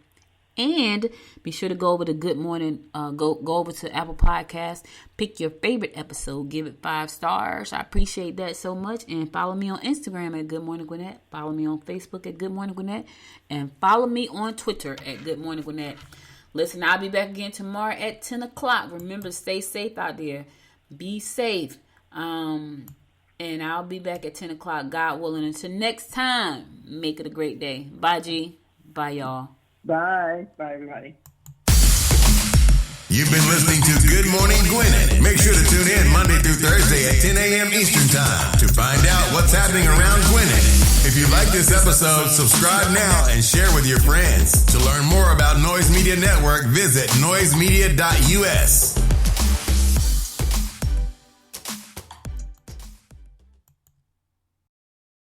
And be sure to go over to Good Morning, go over to Apple Podcasts, pick your favorite episode, give it 5 stars. I appreciate that so much. And follow me on Instagram at Good Morning Gwinnett. Follow me on Facebook at Good Morning Gwinnett. And follow me on Twitter at Good Morning Gwinnett. Listen, I'll be back again tomorrow at 10 o'clock. Remember to stay safe out there. Be safe. And I'll be back at 10 o'clock, God willing. Until next time, make it a great day. Bye, G. Bye, y'all. Bye. Bye, everybody. You've been listening to Good Morning Gwinnett. Make sure to tune in Monday through Thursday at 10 a.m. Eastern Time to find out what's happening around Gwinnett. If you like this episode, subscribe now and share with your friends. To learn more about Noise Media Network, visit noisemedia.us.